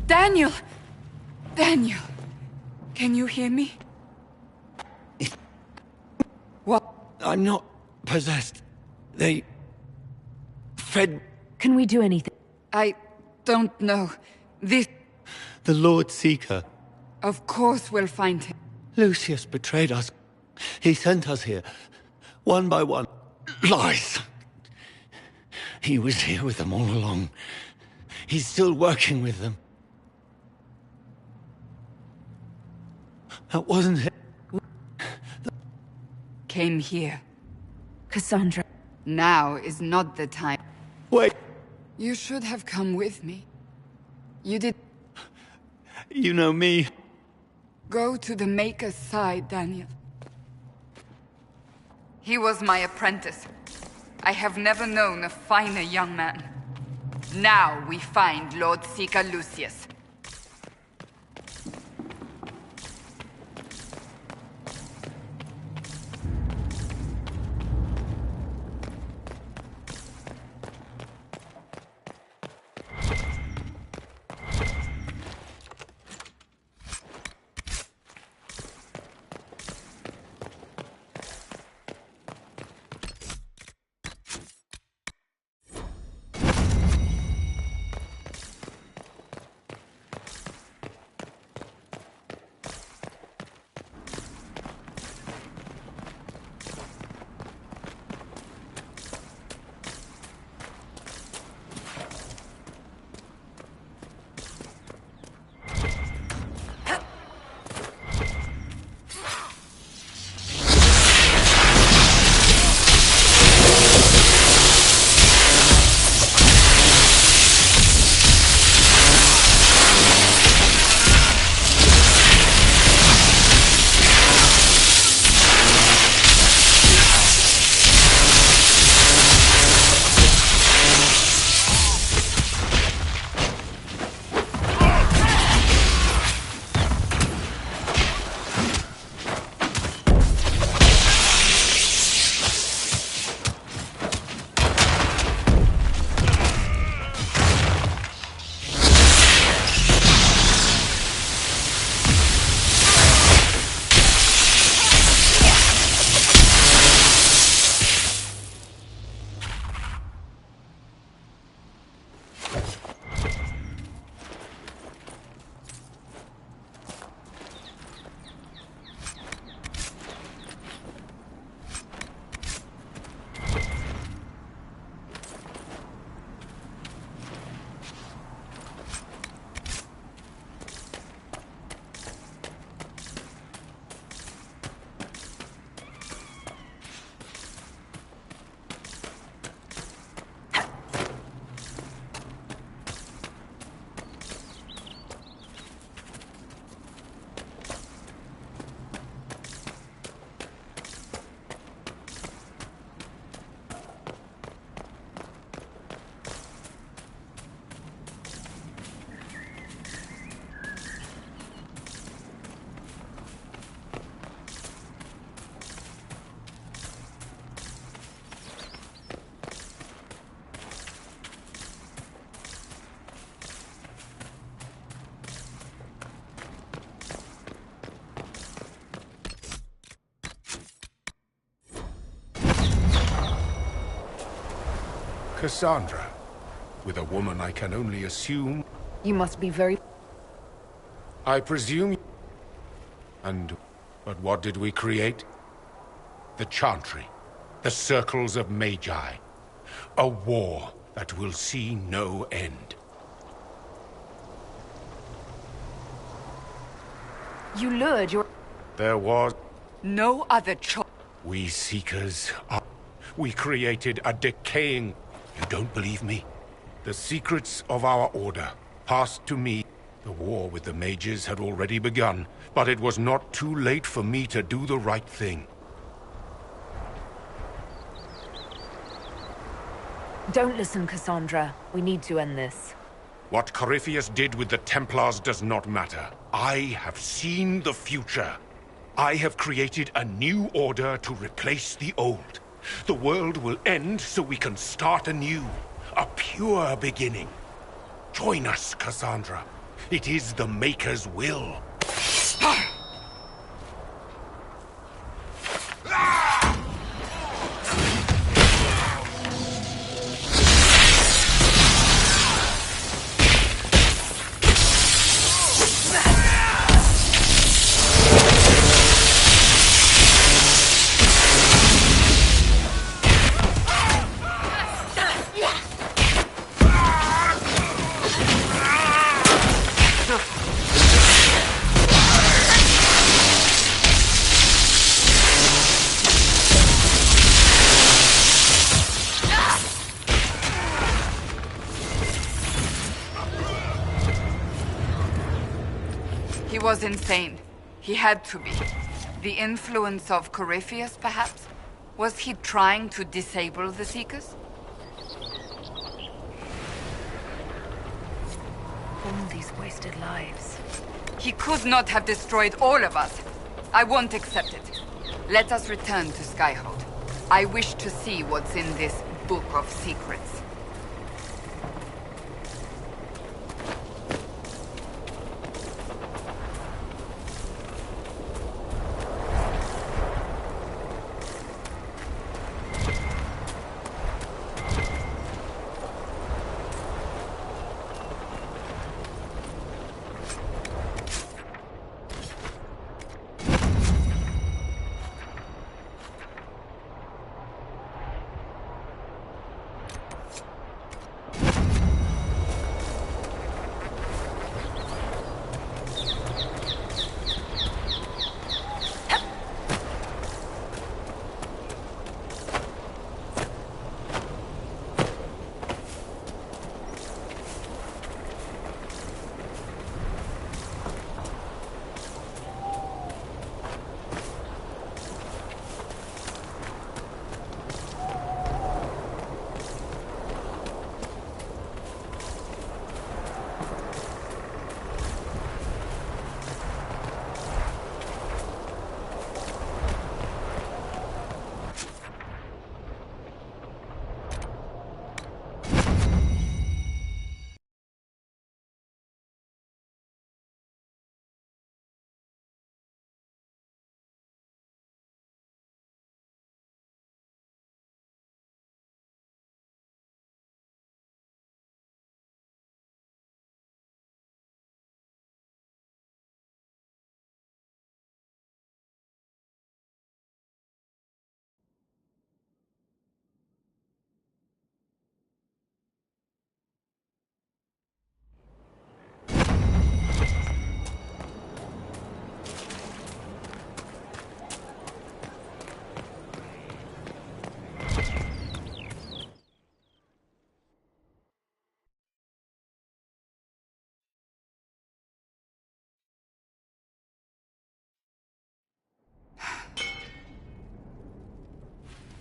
Daniel! Daniel! Can you hear me? What? I'm not possessed. They... fed... Can we do anything? I don't know. This... The Lord Seeker. Of course we'll find him. Lucius betrayed us. He sent us here, one by one. Lies! He was here with them all along. He's still working with them. That wasn't it. Came here. Cassandra. Now is not the time. Wait. You should have come with me. You did... You know me. Go to the Maker's side, Daniel. He was my apprentice. I have never known a finer young man. Now we find Lord Seeker Lucius. Cassandra, with a woman I can only assume... You must be very... I presume... And... but what did we create? The Chantry. The Circles of Magi. A war that will see no end. You lured your... There was... No other choice. We Seekers are... We created a decaying... You don't believe me? The secrets of our order passed to me. The war with the mages had already begun, but it was not too late for me to do the right thing. Don't listen, Cassandra. We need to end this. What Corypheus did with the Templars does not matter. I have seen the future. I have created a new order to replace the old. The world will end so we can start anew. A pure beginning. Join us, Cassandra. It is the Maker's will. He was insane. He had to be. The influence of Corypheus, perhaps? Was he trying to disable the Seekers? All these wasted lives. He could not have destroyed all of us. I won't accept it. Let us return to Skyhold. I wish to see what's in this book of secrets.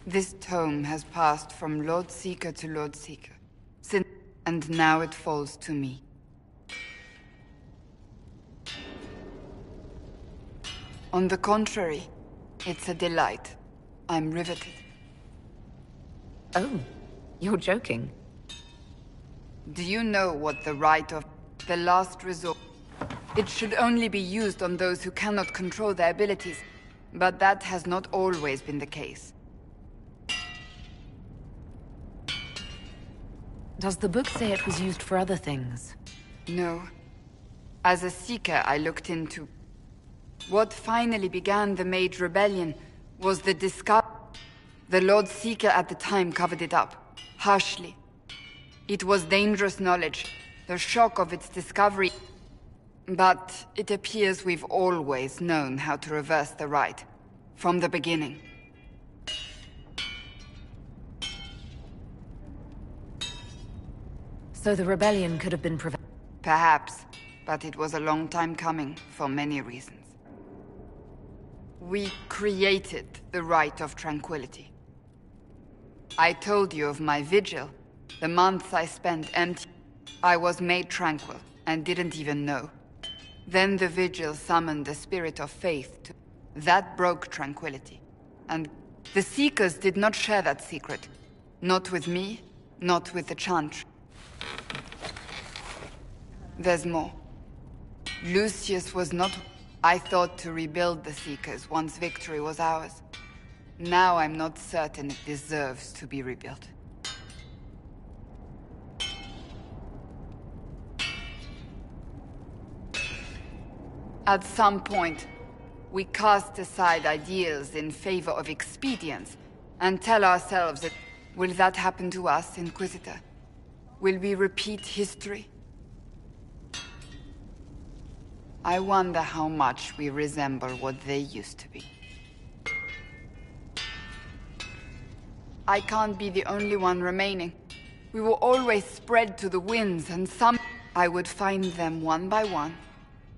This tome has passed from Lord Seeker to Lord Seeker. And now it falls to me. On the contrary, it's a delight. I'm riveted. Oh, you're joking. Do you know what the right of the last resort? It should only be used on those who cannot control their abilities, but that has not always been the case. Does the book say it was used for other things? No. As a Seeker, I looked into... What finally began the Mage Rebellion was the discovery. The Lord Seeker at the time covered it up, harshly. It was dangerous knowledge, the shock of its discovery. But it appears we've always known how to reverse the right, from the beginning. So the rebellion could have been prevented? Perhaps, but it was a long time coming, for many reasons. We created the right of tranquility. I told you of my vigil, the months I spent empty. I was made tranquil, and didn't even know. Then the vigil summoned the spirit of faith to... That broke tranquility. And the Seekers did not share that secret. Not with me, not with the Chantry. There's more. Lucius was not... I thought to rebuild the Seekers once victory was ours. Now I'm not certain it deserves to be rebuilt. At some point, we cast aside ideals in favor of expedience, and tell ourselves that... Will that happen to us, Inquisitor? Will we repeat history? I wonder how much we resemble what they used to be. I can't be the only one remaining. We were always spread to the winds, and some... I would find them one by one.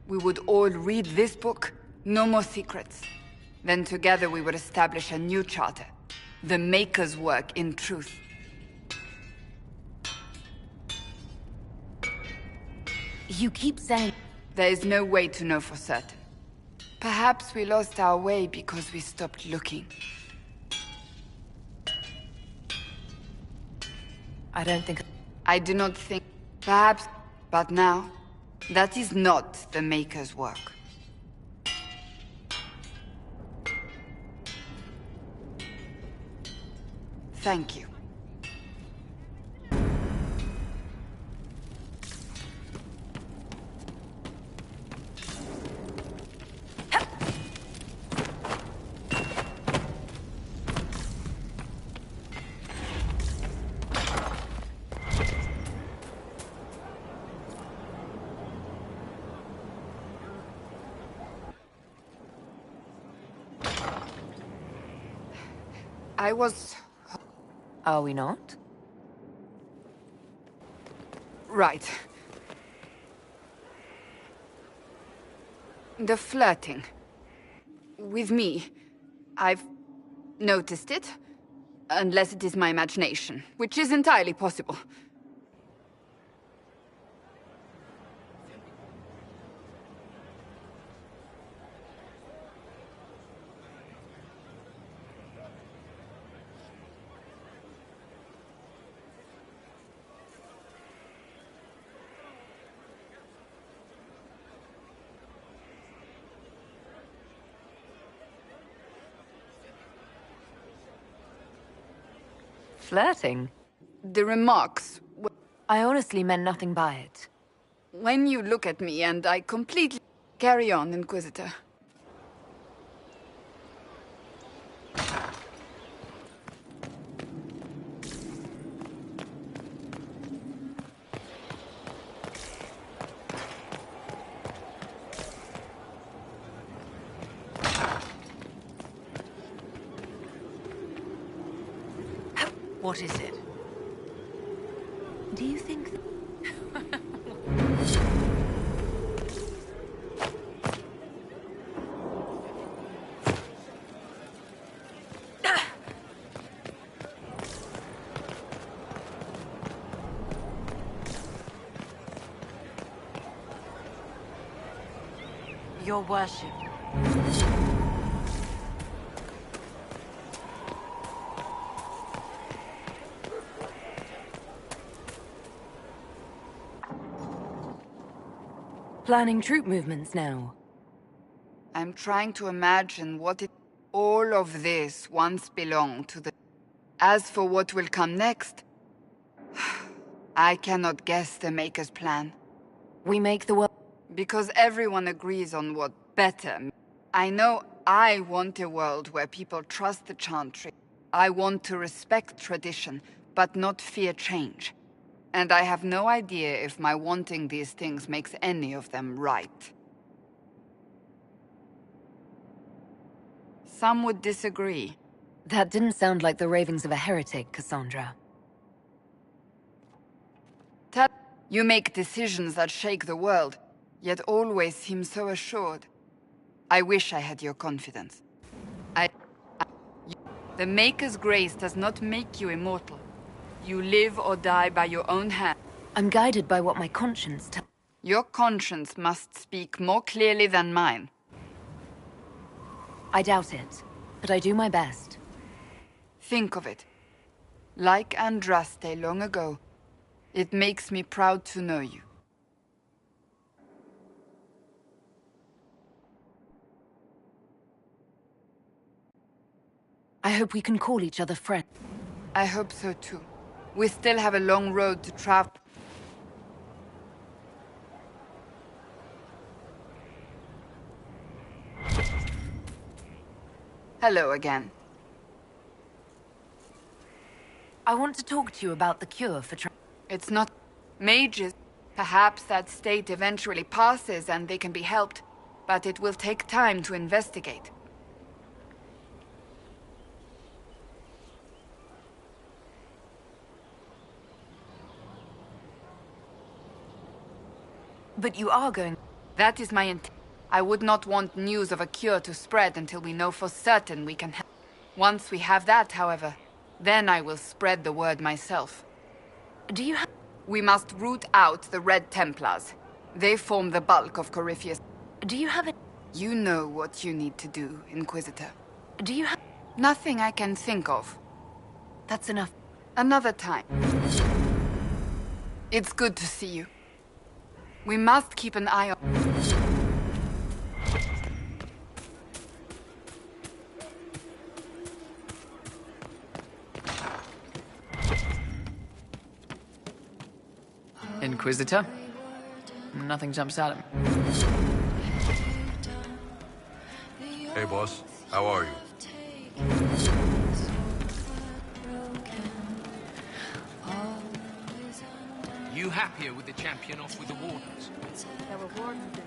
We would all read this book, no more secrets. Then together we would establish a new charter. The Maker's work in truth. You keep saying... There is no way to know for certain. Perhaps we lost our way because we stopped looking. I don't think... I do not think... Perhaps... But now, that is not the Maker's work. Thank you. I was... Are we not? Right. The flirting. With me. I've noticed it. Unless it is my imagination, which is entirely possible. Flirting? The remarks... I honestly meant nothing by it. When you look at me and I completely... Carry on, Inquisitor. What is it? Do you think... Your worship. Planning troop movements now. I'm trying to imagine what it... All of this once belonged to the... As for what will come next... I cannot guess the Maker's plan. We make the world... Because everyone agrees on what better... I know I want a world where people trust the Chantry. I want to respect tradition, but not fear change. And I have no idea if my wanting these things makes any of them right. Some would disagree. That didn't sound like the ravings of a heretic, Cassandra. You make decisions that shake the world, yet always seem so assured. I wish I had your confidence. The Maker's grace does not make you immortal. You live or die by your own hand. I'm guided by what my conscience tells. Your conscience must speak more clearly than mine. I doubt it, but I do my best. Think of it. Like Andraste long ago, it makes me proud to know you. I hope we can call each other friends. I hope so too. We still have a long road to travel. Hello again. I want to talk to you about the cure for It's not mages. Perhaps that state eventually passes and they can be helped, but it will take time to investigate. But you are going... That is my intent. I would not want news of a cure to spread until we know for certain we can help. Once we have that, however, then I will spread the word myself. Do you have... We must root out the Red Templars. They form the bulk of Corypheus. Do you have it? You know what you need to do, Inquisitor. Do you have... Nothing I can think of. That's enough. Another time. It's good to see you. We must keep an eye on... Inquisitor? Nothing jumps out at me. Hey, boss. How are you? You happier with the champion off with the wardens? There were wardens in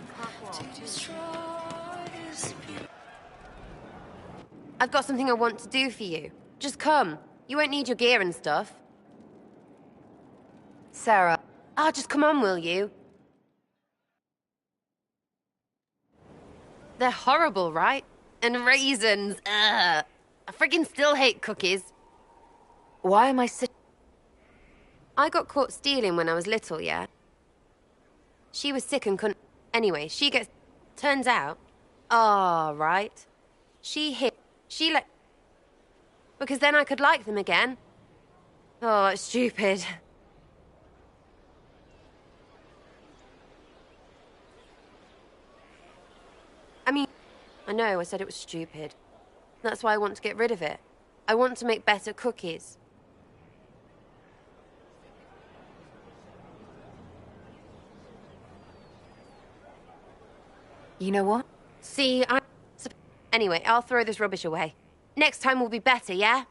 I've got something I want to do for you. Just come. You won't need your gear and stuff. Sarah. Ah, just come on, will you? They're horrible, right? And raisins. Ugh. I friggin' still hate cookies. Why am I sitting... I got caught stealing when I was little, yeah? She was sick and couldn't... Anyway, she gets... Turns out... Ah, right. She let... Because then I could like them again. Oh, it's stupid. I mean, I know I said it was stupid. That's why I want to get rid of it. I want to make better cookies. You know what? See, Anyway, I'll throw this rubbish away. Next time will be better, yeah?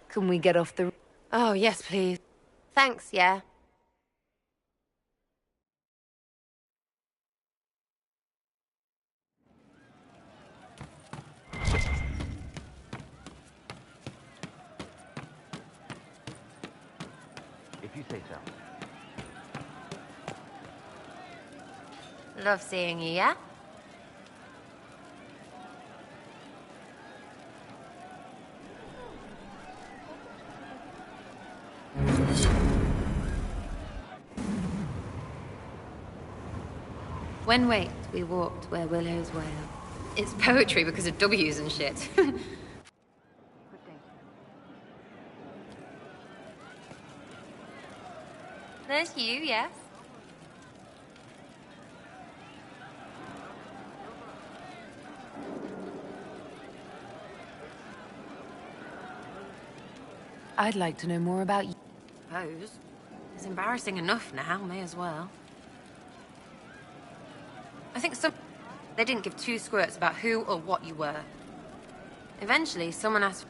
Can we get off the... Oh, yes, please. Thanks, yeah. If you say so. Love seeing you, yeah? When waked, we walked where willows wail. It's poetry because of W's and shit. There's you, yes? I'd like to know more about you. Suppose. It's embarrassing enough now, may as well. I think they didn't give two squirts about who or what you were. Eventually, someone asked...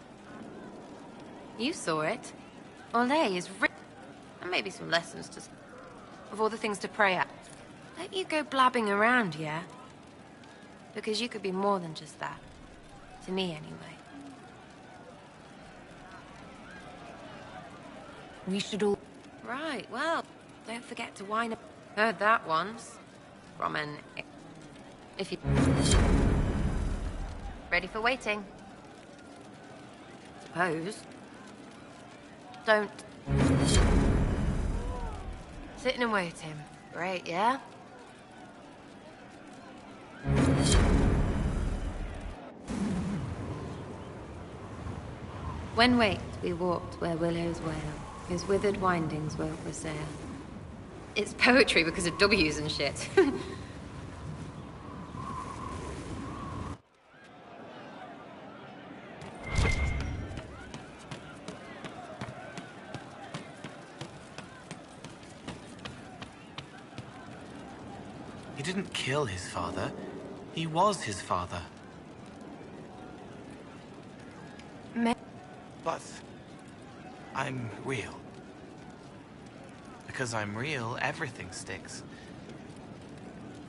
You saw it. Olay is rich. And maybe some lessons to... Of all the things to pray at. Don't you go blabbing around, yeah? Because you could be more than just that. To me, anyway. We should all... Right, well, don't forget to whine up... Heard that once. From an... If you... Ready for waiting? Suppose. Don't... Sitting and waiting. Great, yeah? When waked, we walked where willows wail, whose withered windings were for sale. It's poetry because of W's and shit. He didn't kill his father. He was his father. But I'm real. Because I'm real, everything sticks.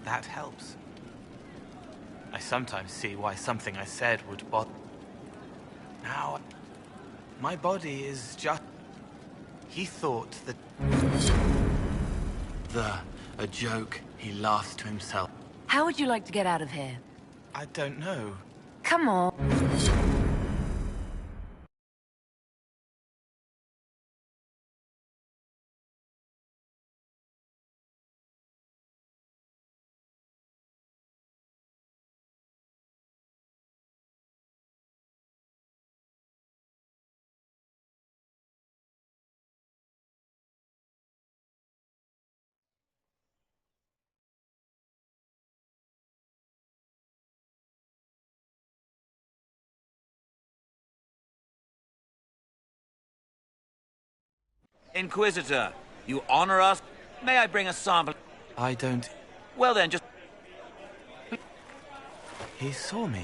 That helps. I sometimes see why something I said would bother. Now, my body is just... He thought that... A joke. He laughed to himself. How would you like to get out of here? I don't know. Come on. Inquisitor, you honor us? May I bring a sample? I don't... Well then, just... He saw me.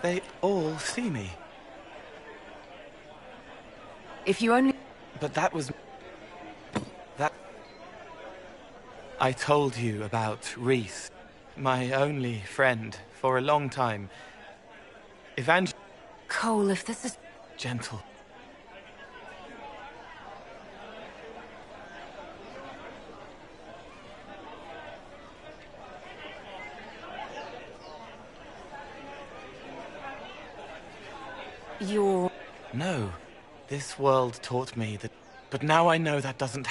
They all see me. If you only... But that was... That... I told you about Reese, my only friend for a long time. Cole, if this is... Gentle. You're... No. This world taught me that... But now I know that doesn't...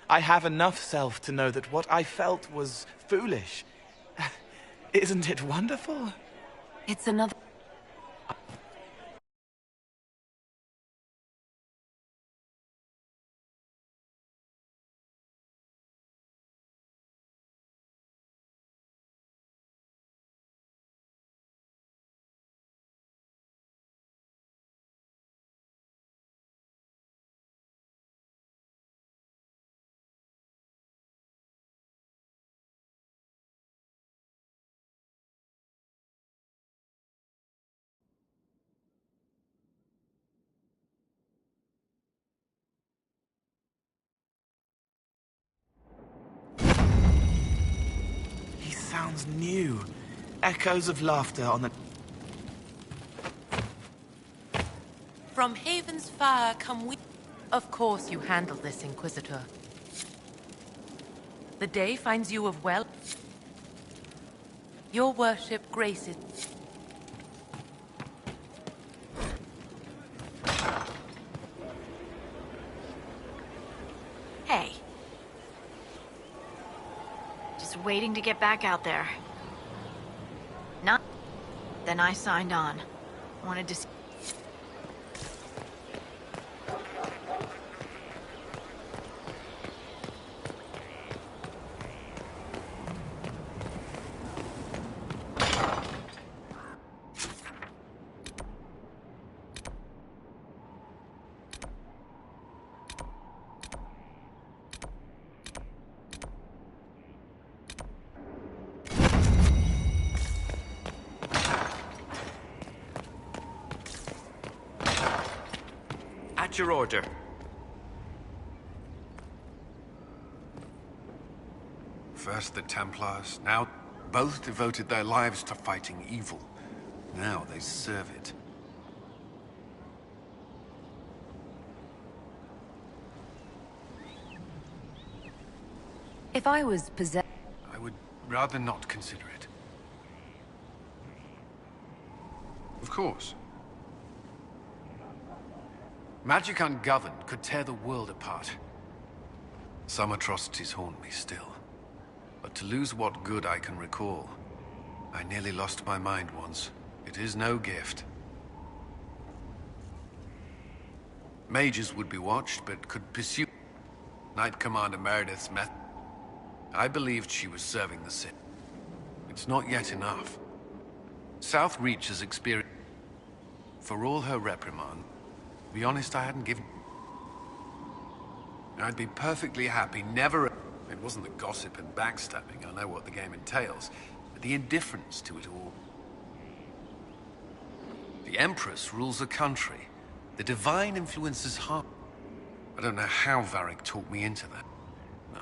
I have enough self to know that what I felt was foolish. Isn't it wonderful? It's another... He sounds new. Echoes of laughter on the... From Haven's fire come we... Of course you handle this, Inquisitor. The day finds you of well... Your worship graces... Hey. Just waiting to get back out there. Not... Then I signed on. Wanted to see... At your order. First the Templars, now both devoted their lives to fighting evil. Now they serve it. If I was possessed... I would rather not consider it. Of course. Magic ungoverned could tear the world apart. Some atrocities haunt me still. But to lose what good I can recall, I nearly lost my mind once. It is no gift. Mages would be watched, but could pursue... Knight Commander Meredith's method. I believed she was serving the Sith. It's not yet enough. South Reach has experienced... For all her reprimand, to be honest, I hadn't given... I'd be perfectly happy never... It wasn't the gossip and backstabbing. I know what the game entails. But the indifference to it all. The Empress rules a country. The divine influences heart. I don't know how Varric talked me into that.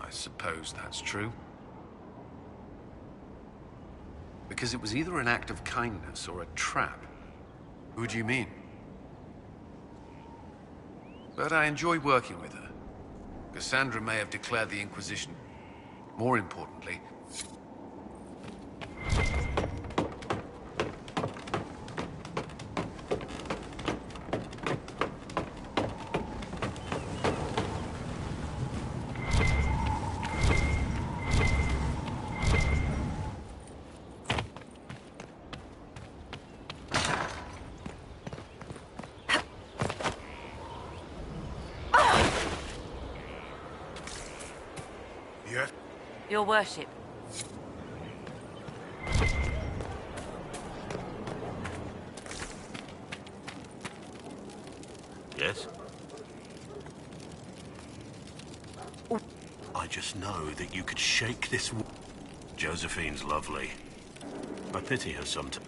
I suppose that's true. Because it was either an act of kindness or a trap. Who do you mean? But I enjoy working with her. Cassandra may have declared the Inquisition. More importantly, Your worship. Yes? I just know that you could shake this Josephine's lovely. I pity her sometimes.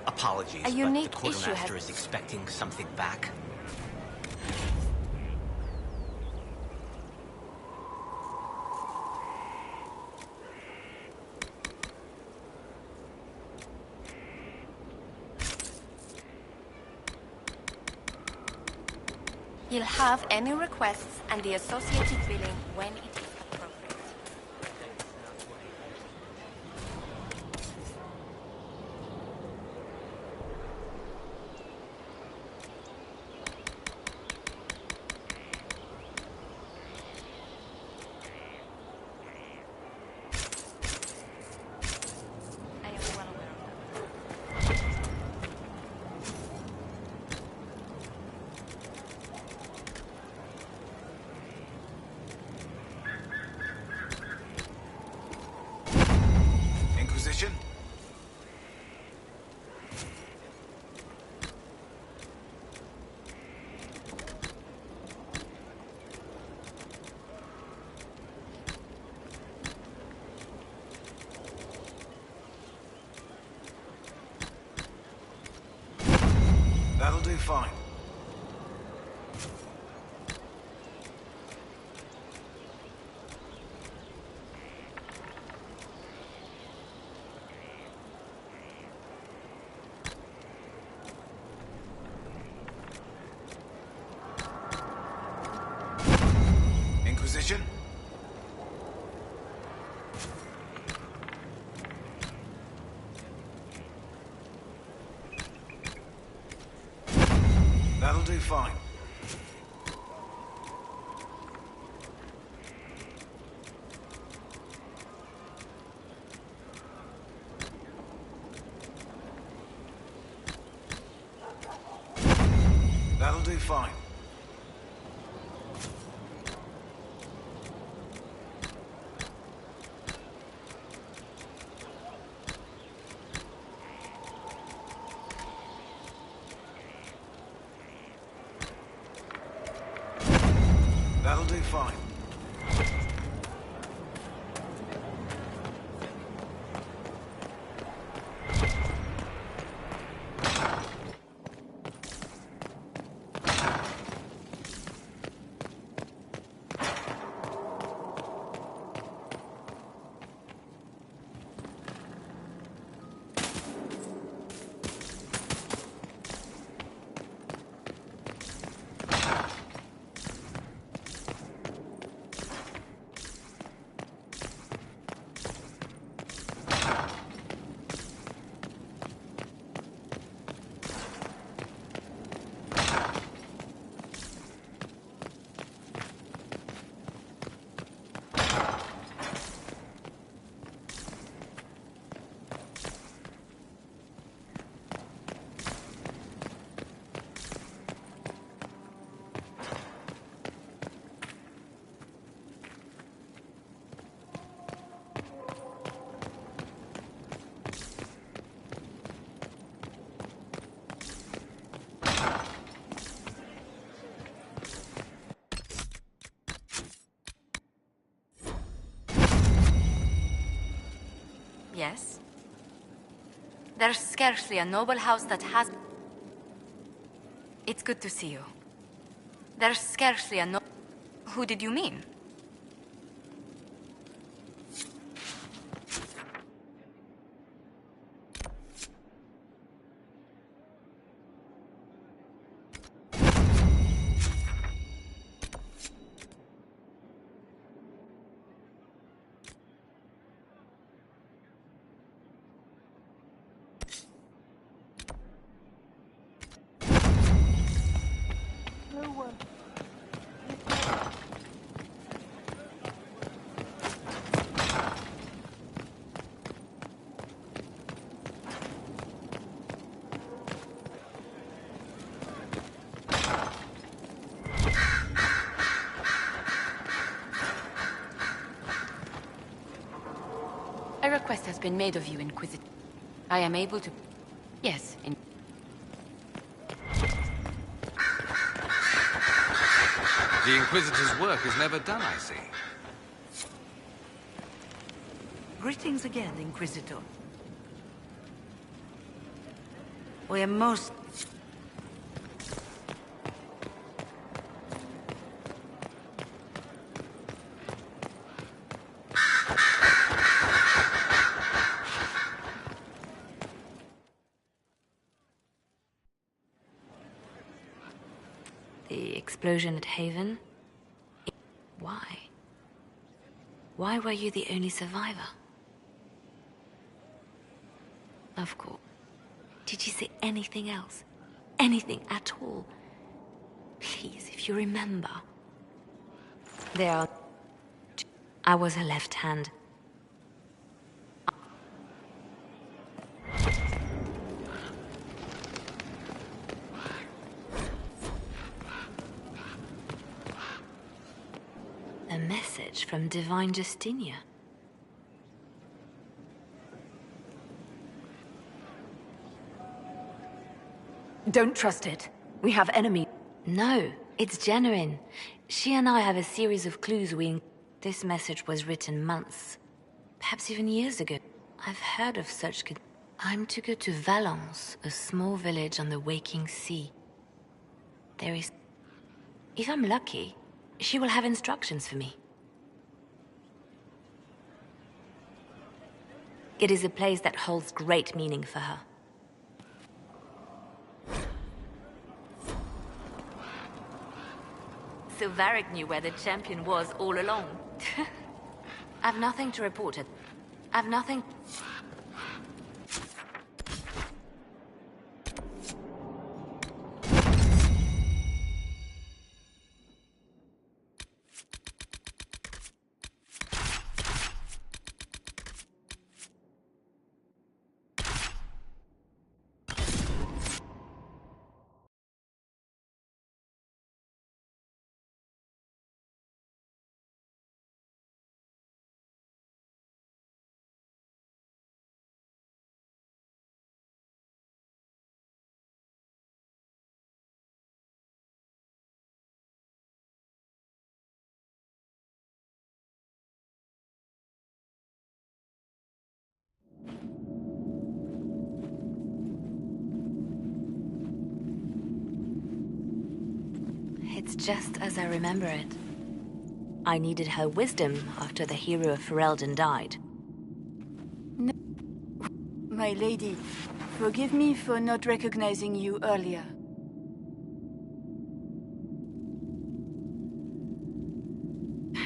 Apologies, A unique but the issue quartermaster is expecting something back. He'll have any requests and the associated billing when it is appropriate. I am well aware of that. Inquisition? That'll do fine. position? That'll do fine. That'll do fine. That'll do fine. Yes? There's scarcely a noble house that has... It's good to see you. There's scarcely a no... Who did you mean? A request has been made of you, Inquisitor. I am able to... Yes, The Inquisitor's work is never done, I see. Greetings again, Inquisitor. We are most... The explosion at Haven? Why? Why were you the only survivor? Of course. Did you say anything else? Anything at all? Please, if you remember. There are... I was her left hand. A message from Divine Justinia. Don't trust it. We have enemy. No, it's genuine. She and I have a series of clues This message was written months, perhaps even years ago. I've heard of such... I'm to go to Valence, a small village on the waking sea. There is... If I'm lucky, she will have instructions for me. It is a place that holds great meaning for her. So Varric knew where the champion was all along. I've nothing to report it. I've nothing... It's just as I remember it. I needed her wisdom after the hero of Ferelden died. No. My lady, forgive me for not recognizing you earlier.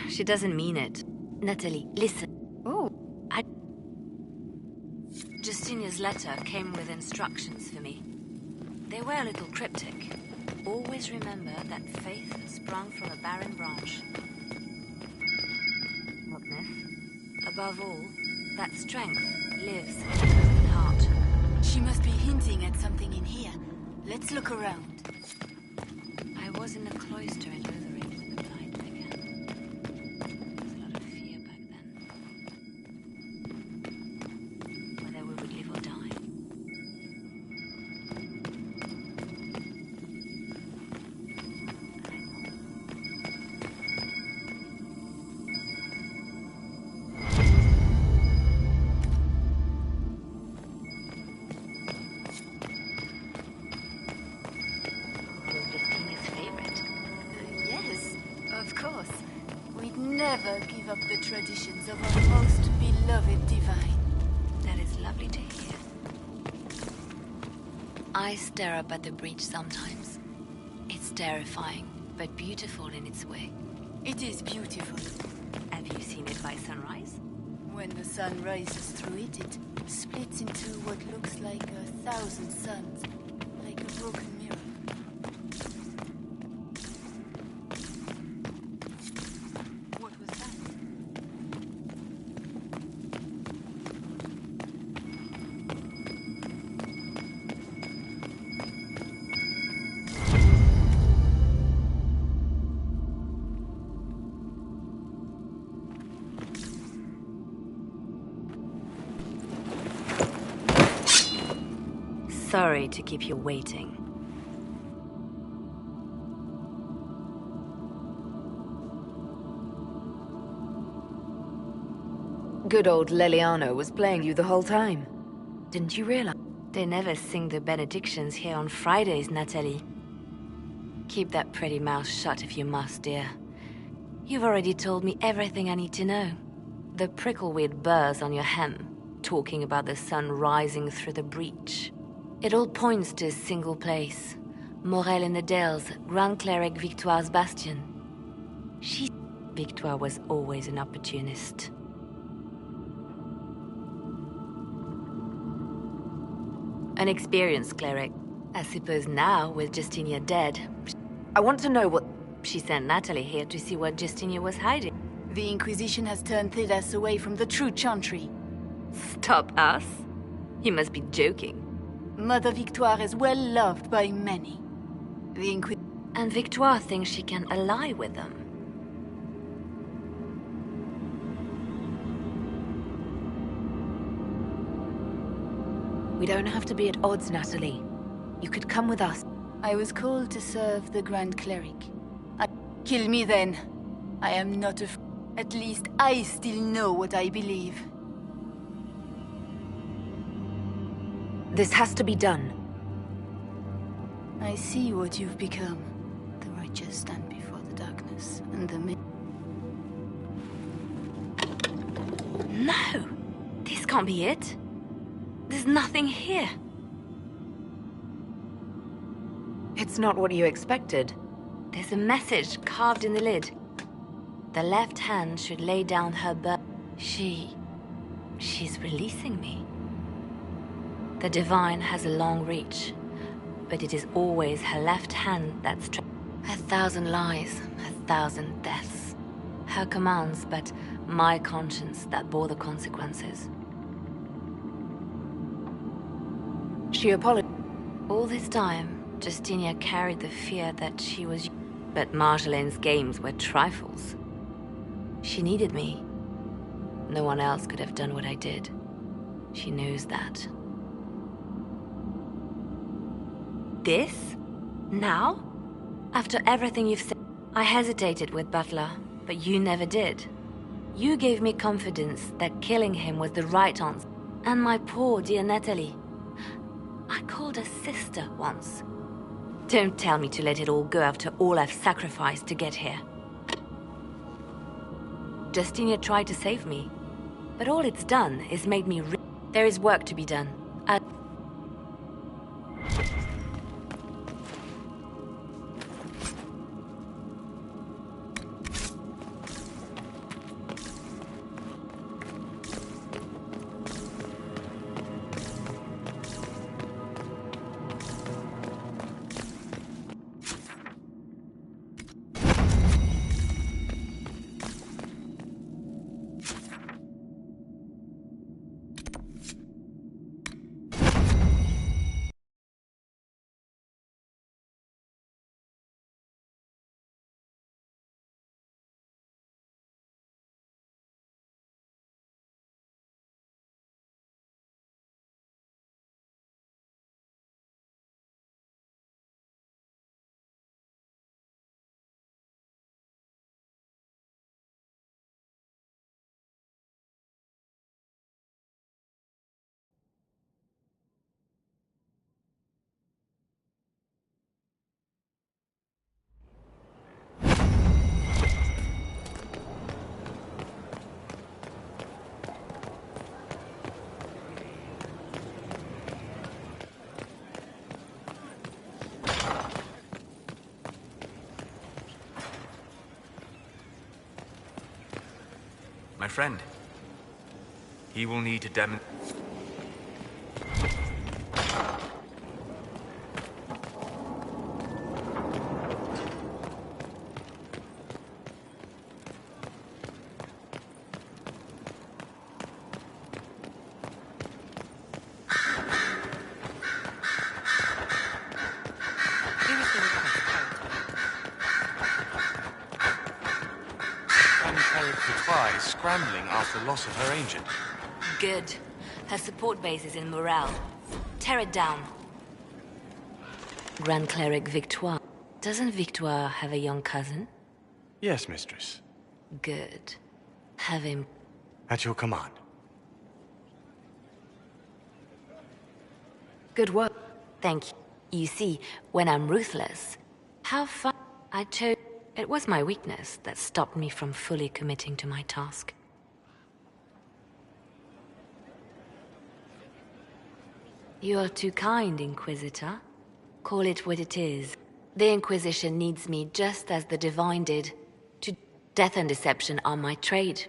She doesn't mean it. Natalie, listen. Oh. Justinia's letter came with instructions for me. They were a little cryptic. Always remember that faith sprung from a barren branch. Not this. Above all, that strength lives in the broken heart. She must be hinting at something in here. Let's look around. I was in a cloister in Lutheran when the Blight began. There was a lot of fear back then. Whether we would live or die. Never give up the traditions of our most beloved divine. That is lovely to hear. I stare up at the breach sometimes. It's terrifying, but beautiful in its way. It is beautiful. Have you seen it by sunrise? When the sun rises through it, it splits into what looks like 1,000 suns, like a broken mirror. Sorry to keep you waiting. Good old Leliano was playing you the whole time. Didn't you realize? They never sing the benedictions here on Fridays, Natalie. Keep that pretty mouth shut if you must, dear. You've already told me everything I need to know. The prickleweed burrs on your hem, talking about the sun rising through the breach. It all points to a single place. Morel in the Dales, Grand Cleric Victoire's bastion. Victoire was always an opportunist. An experienced cleric. I suppose now, with Justinia dead... I want to know what... She sent Natalie here to see what Justinia was hiding. The Inquisition has turned Thidas away from the true Chantry. Stop us? You must be joking. Mother Victoire is well loved by many. And Victoire thinks she can ally with them. We don't have to be at odds, Natalie. You could come with us. I was called to serve the Grand Cleric. Kill me then. I am not afraid. At least I still know what I believe. This has to be done. I see what you've become. The righteous stand before the darkness, and the No! This can't be it. There's nothing here. It's not what you expected. There's a message carved in the lid. The left hand should lay down her She's releasing me. The divine has a long reach, but it is always her left hand that's 1,000 lies, 1,000 deaths. Her commands, but my conscience that bore the consequences. She apologized. All this time, Justinia carried the fear that she was... But Marjolaine's games were trifles. She needed me. No one else could have done what I did. She knows that. This? Now? After everything you've said, I hesitated with Butler, but you never did. You gave me confidence that killing him was the right answer. And my poor dear Natalie. I called her sister once. Don't tell me to let it all go after all I've sacrificed to get here. Justinia tried to save me, but all it's done is made me There is work to be done. My friend, he will need to demonstrate. Pt8 is scrambling after the loss of her agent. Good. Her support base is in Morale. Tear it down. Grand Cleric Victoire. Doesn't Victoire have a young cousin? Yes, mistress. Good. Have him... At your command. Good work. Thank you. You see, when I'm ruthless, how far I chose... It was my weakness that stopped me from fully committing to my task. You are too kind, Inquisitor. Call it what it is. The Inquisition needs me just as the Divine did. Death and deception are my trade.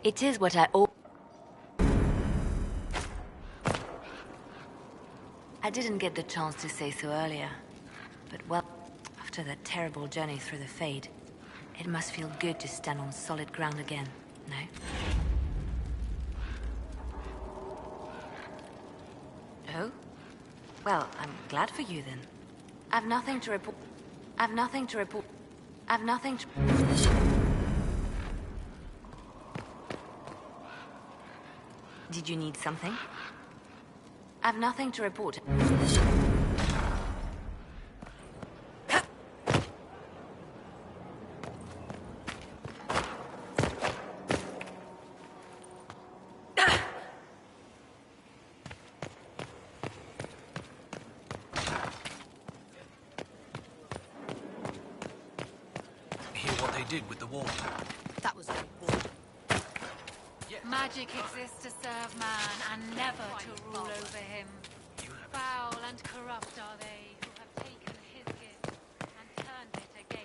It is what I didn't get the chance to say so earlier. But well, after that terrible journey through the Fade, it must feel good to stand on solid ground again, no? Oh? Well, I'm glad for you then. I've nothing to report. I've nothing to report. I've nothing to... Did you need something? I've nothing to report. Did with the water. That was magic exists to serve man and never to rule over him. Foul and corrupt are they who have taken his gift and turned it against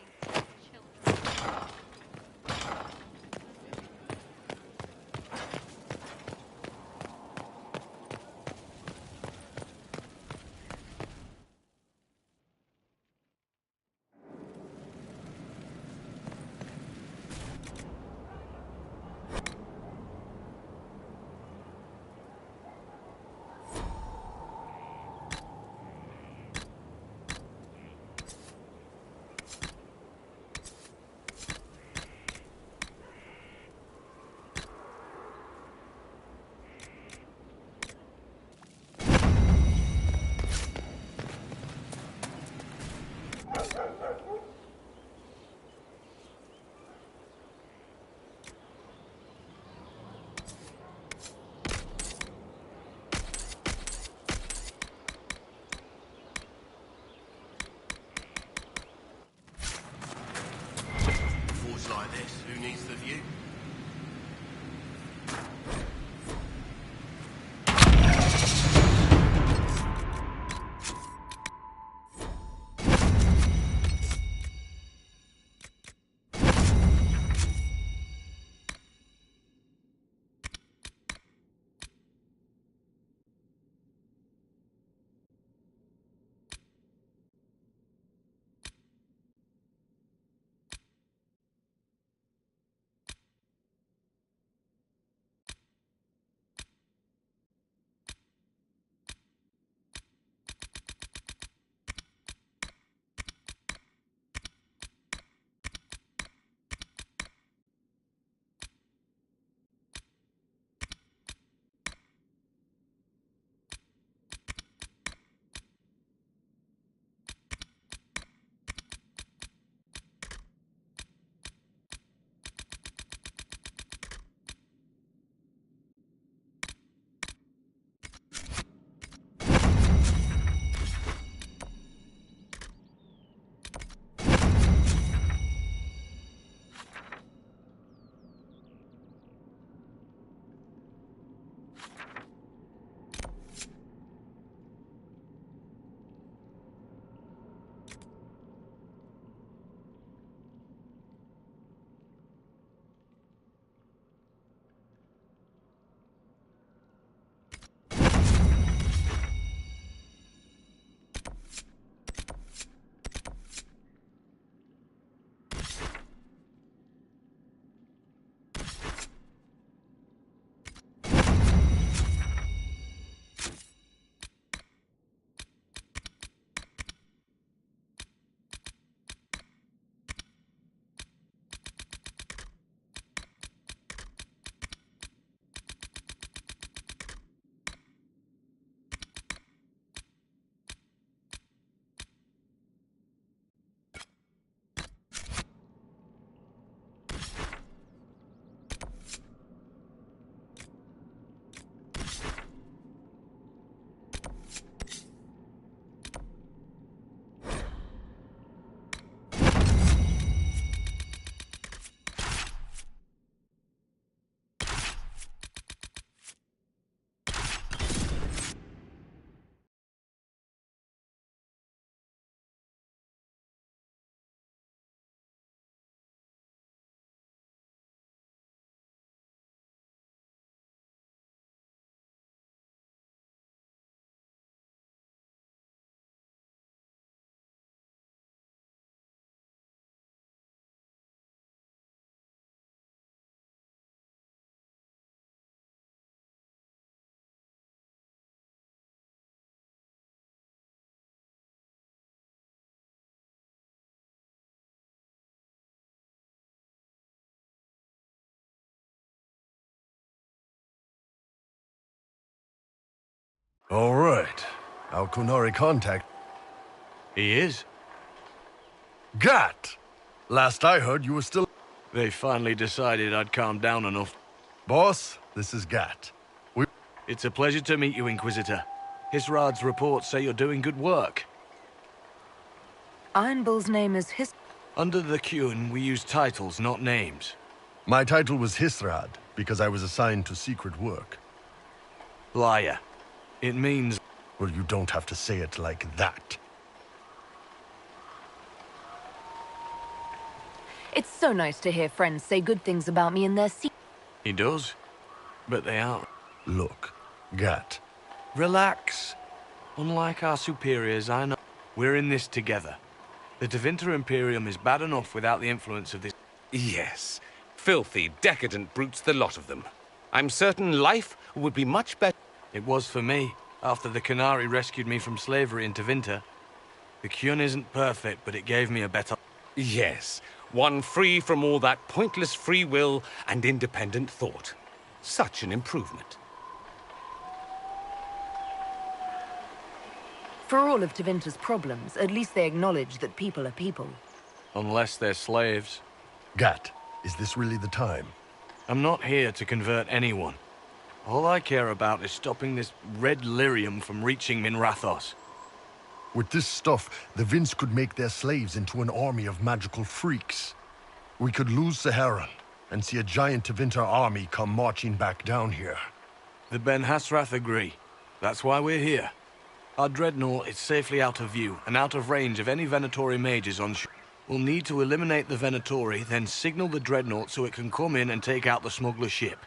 All right. Our Kunari contact. He is? Gat! Last I heard, you were still... They finally decided I'd calmed down enough. Boss, this is Gat. It's a pleasure to meet you, Inquisitor. Hisrad's reports say you're doing good work. Iron Bull's name is Under the Qun, we use titles, not names. My title was Hisrad, because I was assigned to secret work. Liar. It means... Well, you don't have to say it like that. It's so nice to hear friends say good things about me in their He does, but they aren't. Look, Gat. Relax. Unlike our superiors, I know we're in this together. The Tevinter Imperium is bad enough without the influence of this... Yes. Filthy, decadent brutes, the lot of them. I'm certain life would be much better. It was for me, after the Canary rescued me from slavery in Tevinter. The Qun isn't perfect, but it gave me a better... Yes. One free from all that pointless free will and independent thought. Such an improvement. For all of Tevinter's problems, at least they acknowledge that people are people. Unless they're slaves. Gat, is this really the time? I'm not here to convert anyone. All I care about is stopping this red lyrium from reaching Minrathos. With this stuff, the Vince could make their slaves into an army of magical freaks. We could lose Saharan, and see a giant Tevinter army come marching back down here. The Ben Hasrath agree. That's why we're here. Our dreadnought is safely out of view, and out of range of any Venatori mages on shore. We'll need to eliminate the Venatori, then signal the dreadnought so it can come in and take out the smuggler ship.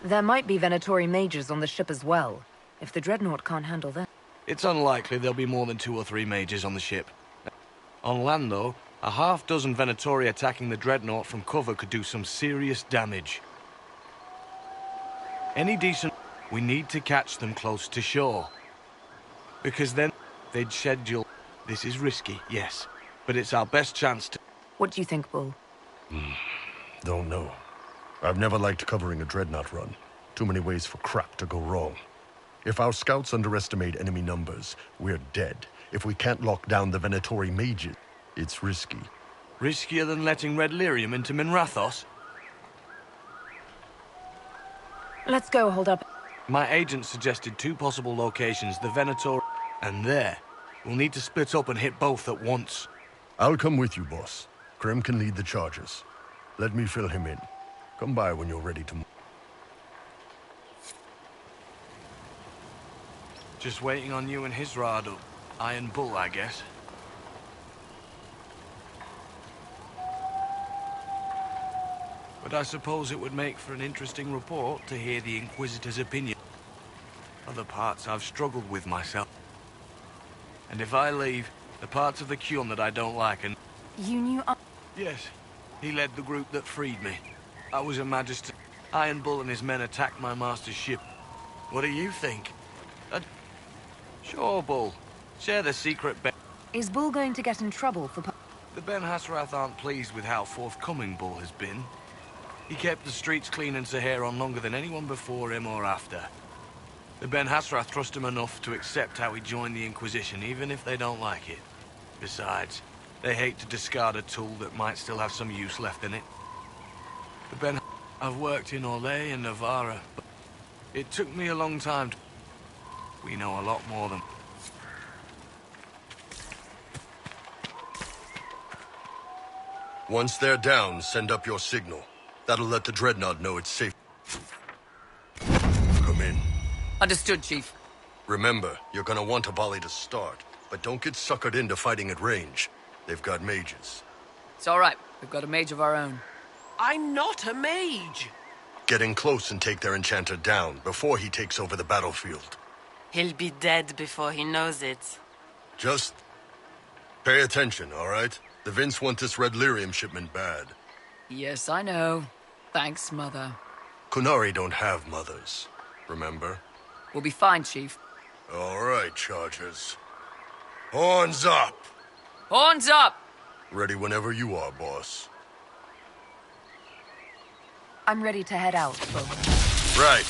There might be Venatori mages on the ship as well, if the dreadnought can't handle that. It's unlikely there'll be more than 2 or 3 mages on the ship. On land, though, a half-dozen Venatori attacking the dreadnought from cover could do some serious damage. Any decent... We need to catch them close to shore. Because then they'd schedule... This is risky, yes, but it's our best chance to... What do you think, Bull? Don't know. I've never liked covering a dreadnought run. Too many ways for crap to go wrong. If our scouts underestimate enemy numbers, we're dead. If we can't lock down the Venatori mages, it's risky. Riskier than letting Red Lyrium into Minrathos? Let's go, hold up. My agent suggested 2 possible locations, the Venator and there. We'll need to split up and hit both at once. I'll come with you, boss. Krim can lead the charges. Let me fill him in. Come by when you're ready to move. Just waiting on you and Hisrad, or Iron Bull, I guess. But I suppose it would make for an interesting report to hear the Inquisitor's opinion. Other parts I've struggled with myself. And if I leave, the parts of the Qun that I don't like and... You knew... Yes. He led the group that freed me. I was a magister. Iron Bull and his men attacked my master's ship. What do you think? Sure, Bull. Share the secret, Ben. Is Bull going to get in trouble for... The Ben Hasrath aren't pleased with how forthcoming Bull has been. He kept the streets clean in Saharan longer than anyone before him or after. The Ben Hasrath trust him enough to accept how he joined the Inquisition, even if they don't like it. Besides, they hate to discard a tool that might still have some use left in it. The Ben... I've worked in Orlais and Navarra, but it took me a long time to... We know a lot more than... Once they're down, send up your signal. That'll let the dreadnought know it's safe. Come in. Understood, Chief. Remember, you're gonna want a volley to start, but don't get suckered into fighting at range. They've got mages. It's all right. We've got a mage of our own. I'm not a mage. Get in close and take their enchanter down before he takes over the battlefield. He'll be dead before he knows it. Just pay attention, all right? The Vince want this red lyrium shipment bad. Yes, I know. Thanks, Mother. Kunari don't have mothers, remember? We'll be fine, Chief. All right, Chargers. Horns up! Horns up! Ready whenever you are, boss. I'm ready to head out, folks. Right.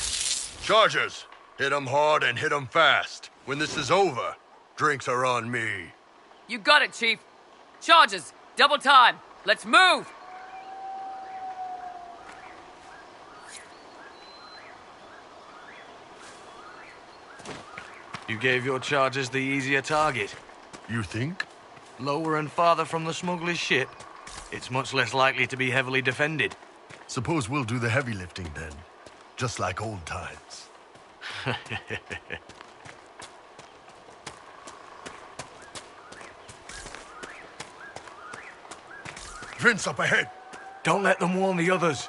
Chargers, hit 'em hard and hit 'em fast. When this is over, drinks are on me. You got it, Chief. Charges, double time. Let's move! You gave your chargers the easier target. You think? Lower and farther from the smuggler's ship, it's much less likely to be heavily defended. Suppose we'll do the heavy lifting then. Just like old times. Vince, up ahead! Don't let them warn the others.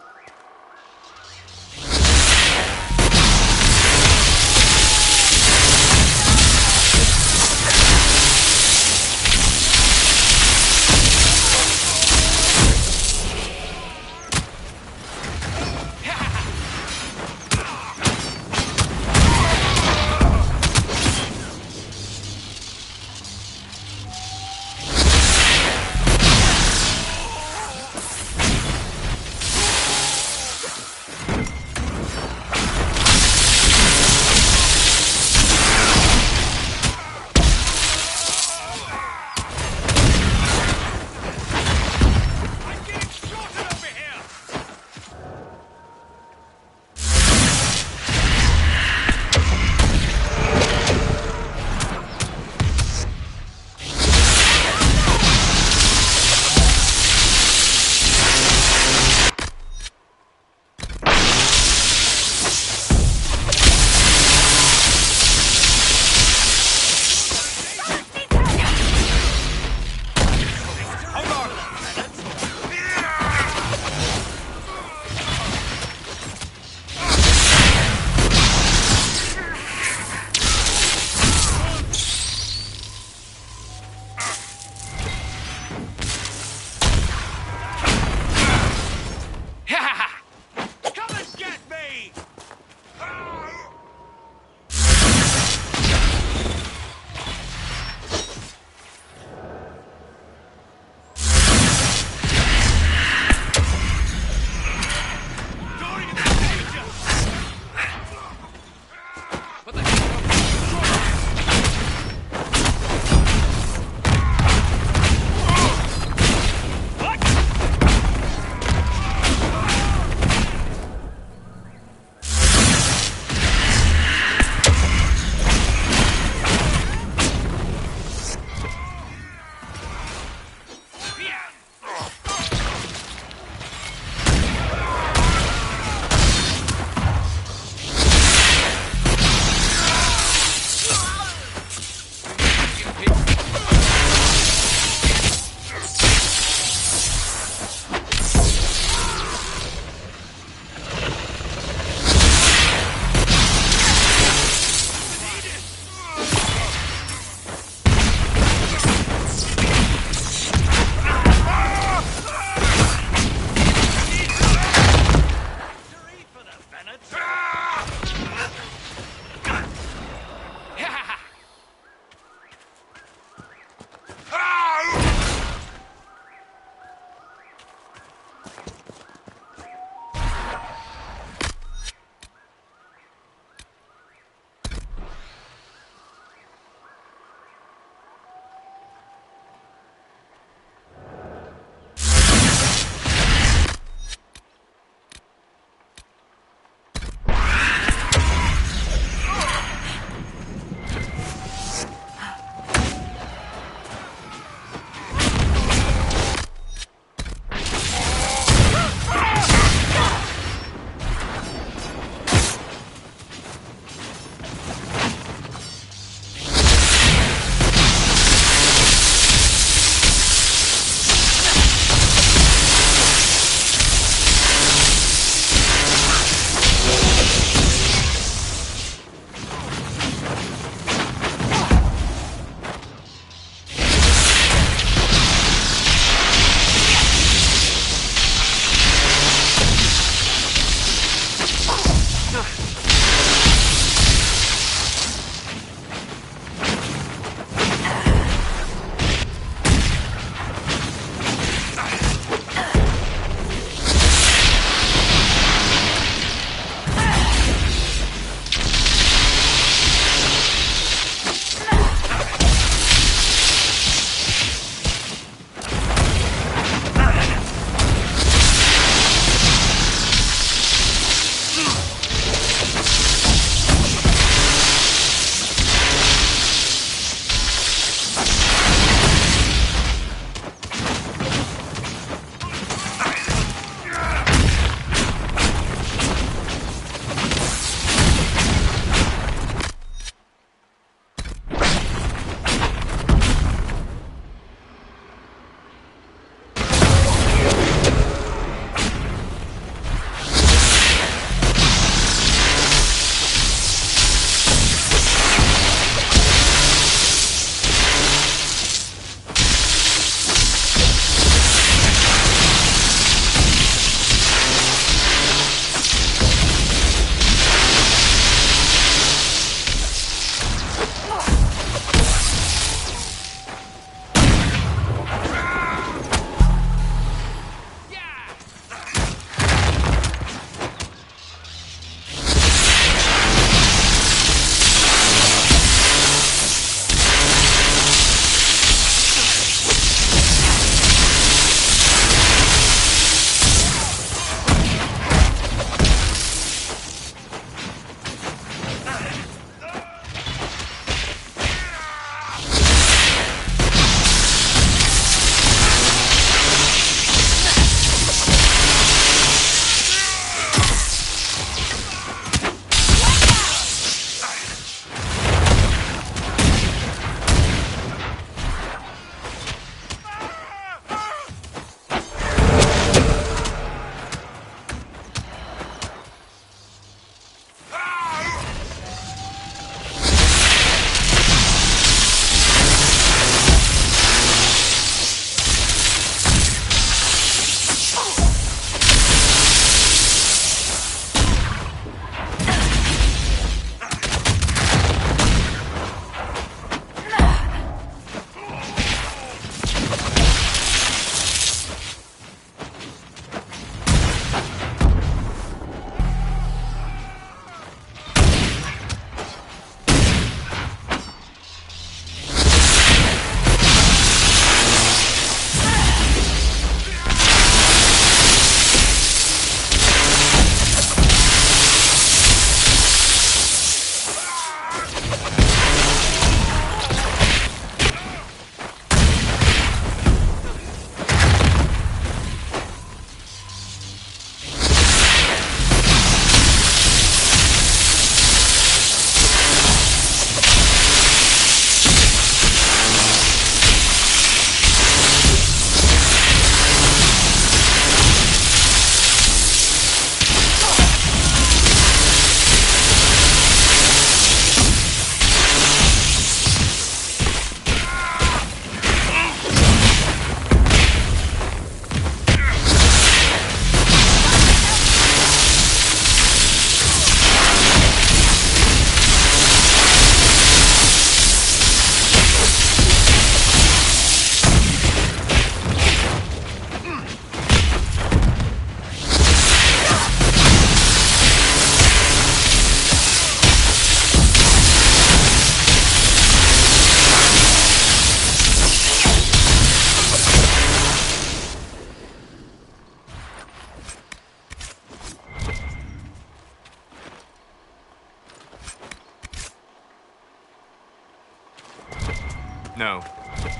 No,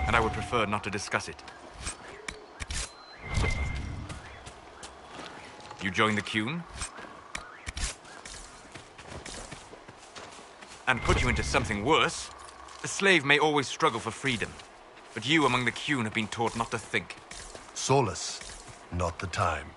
and I would prefer not to discuss it. You join the Qun? And put you into something worse. A slave may always struggle for freedom, but you among the Qun have been taught not to think. Solus, not the time.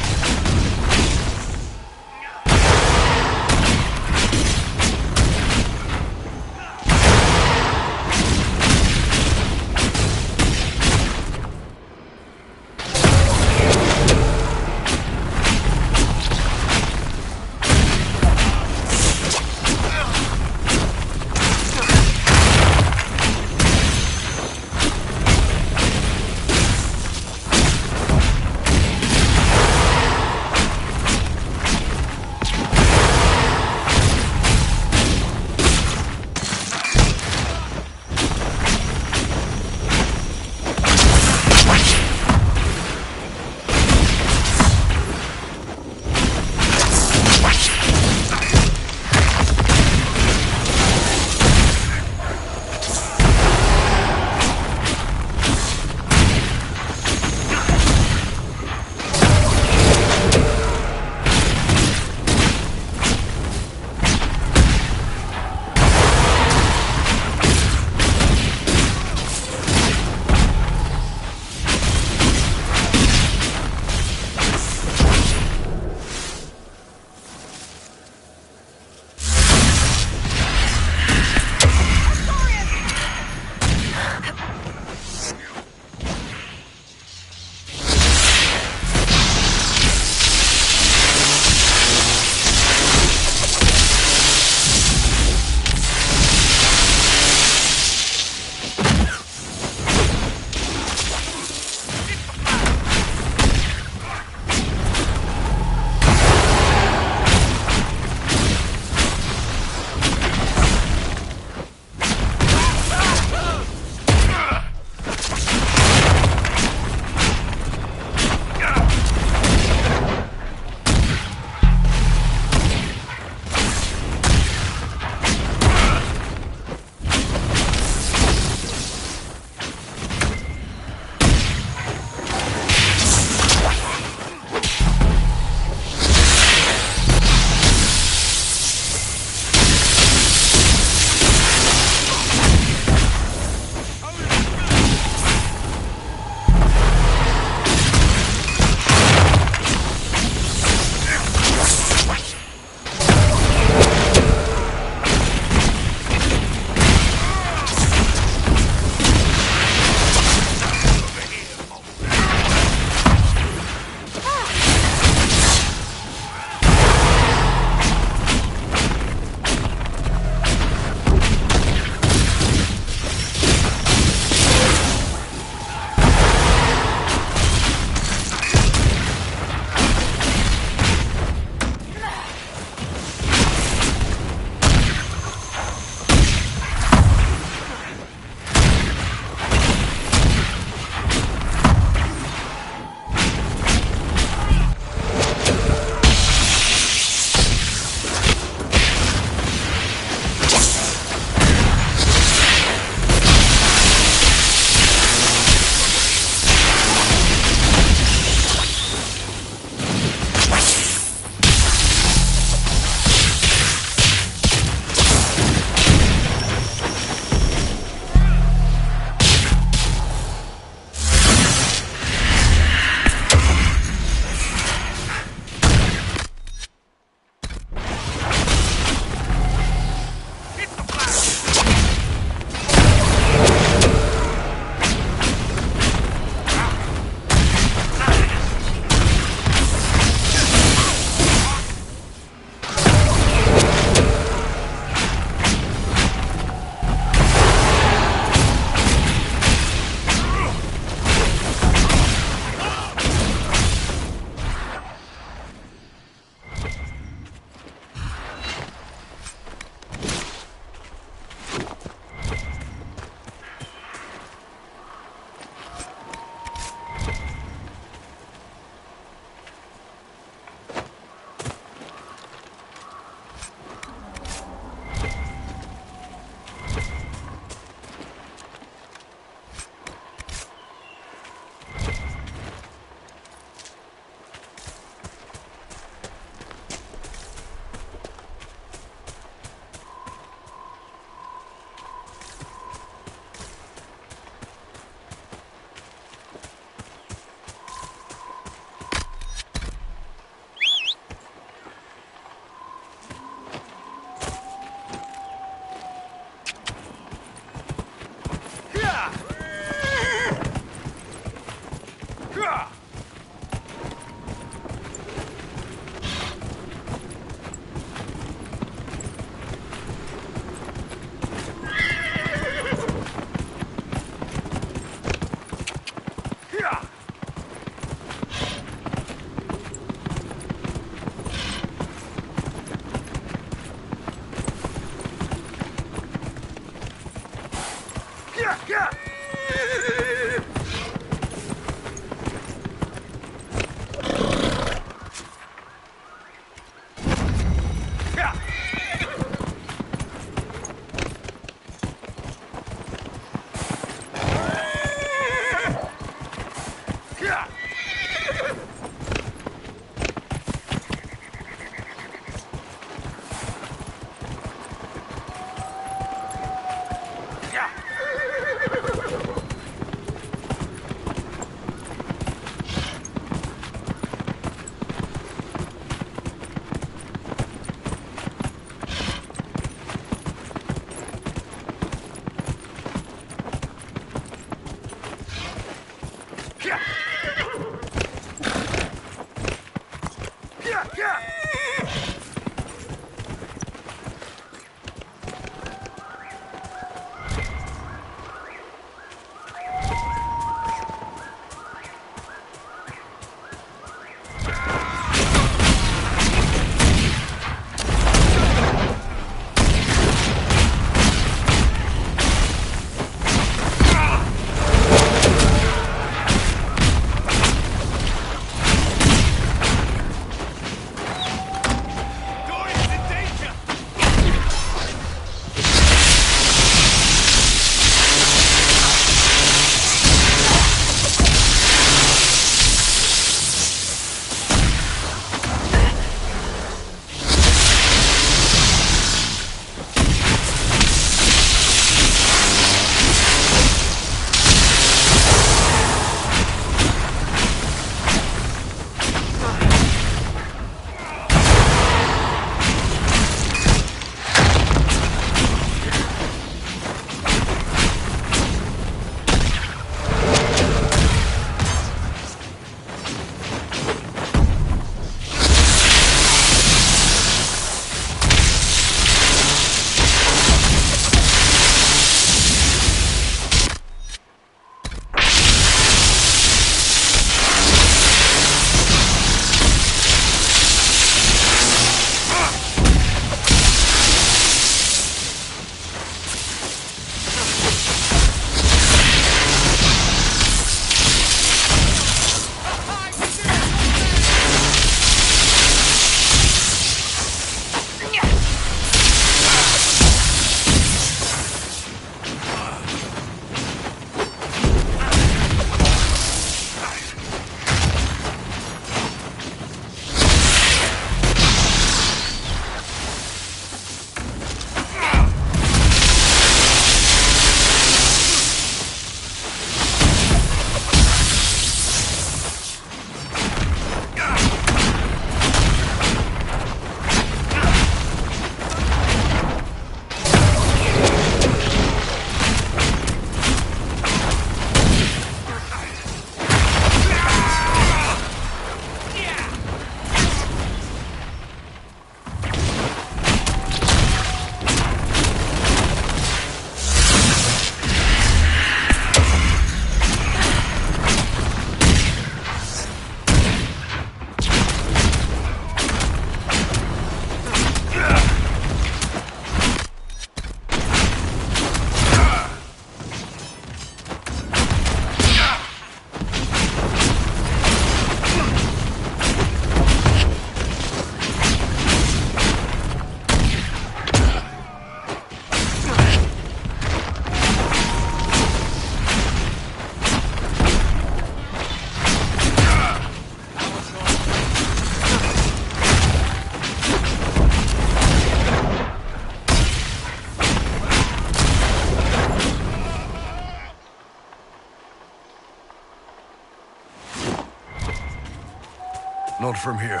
Not from here.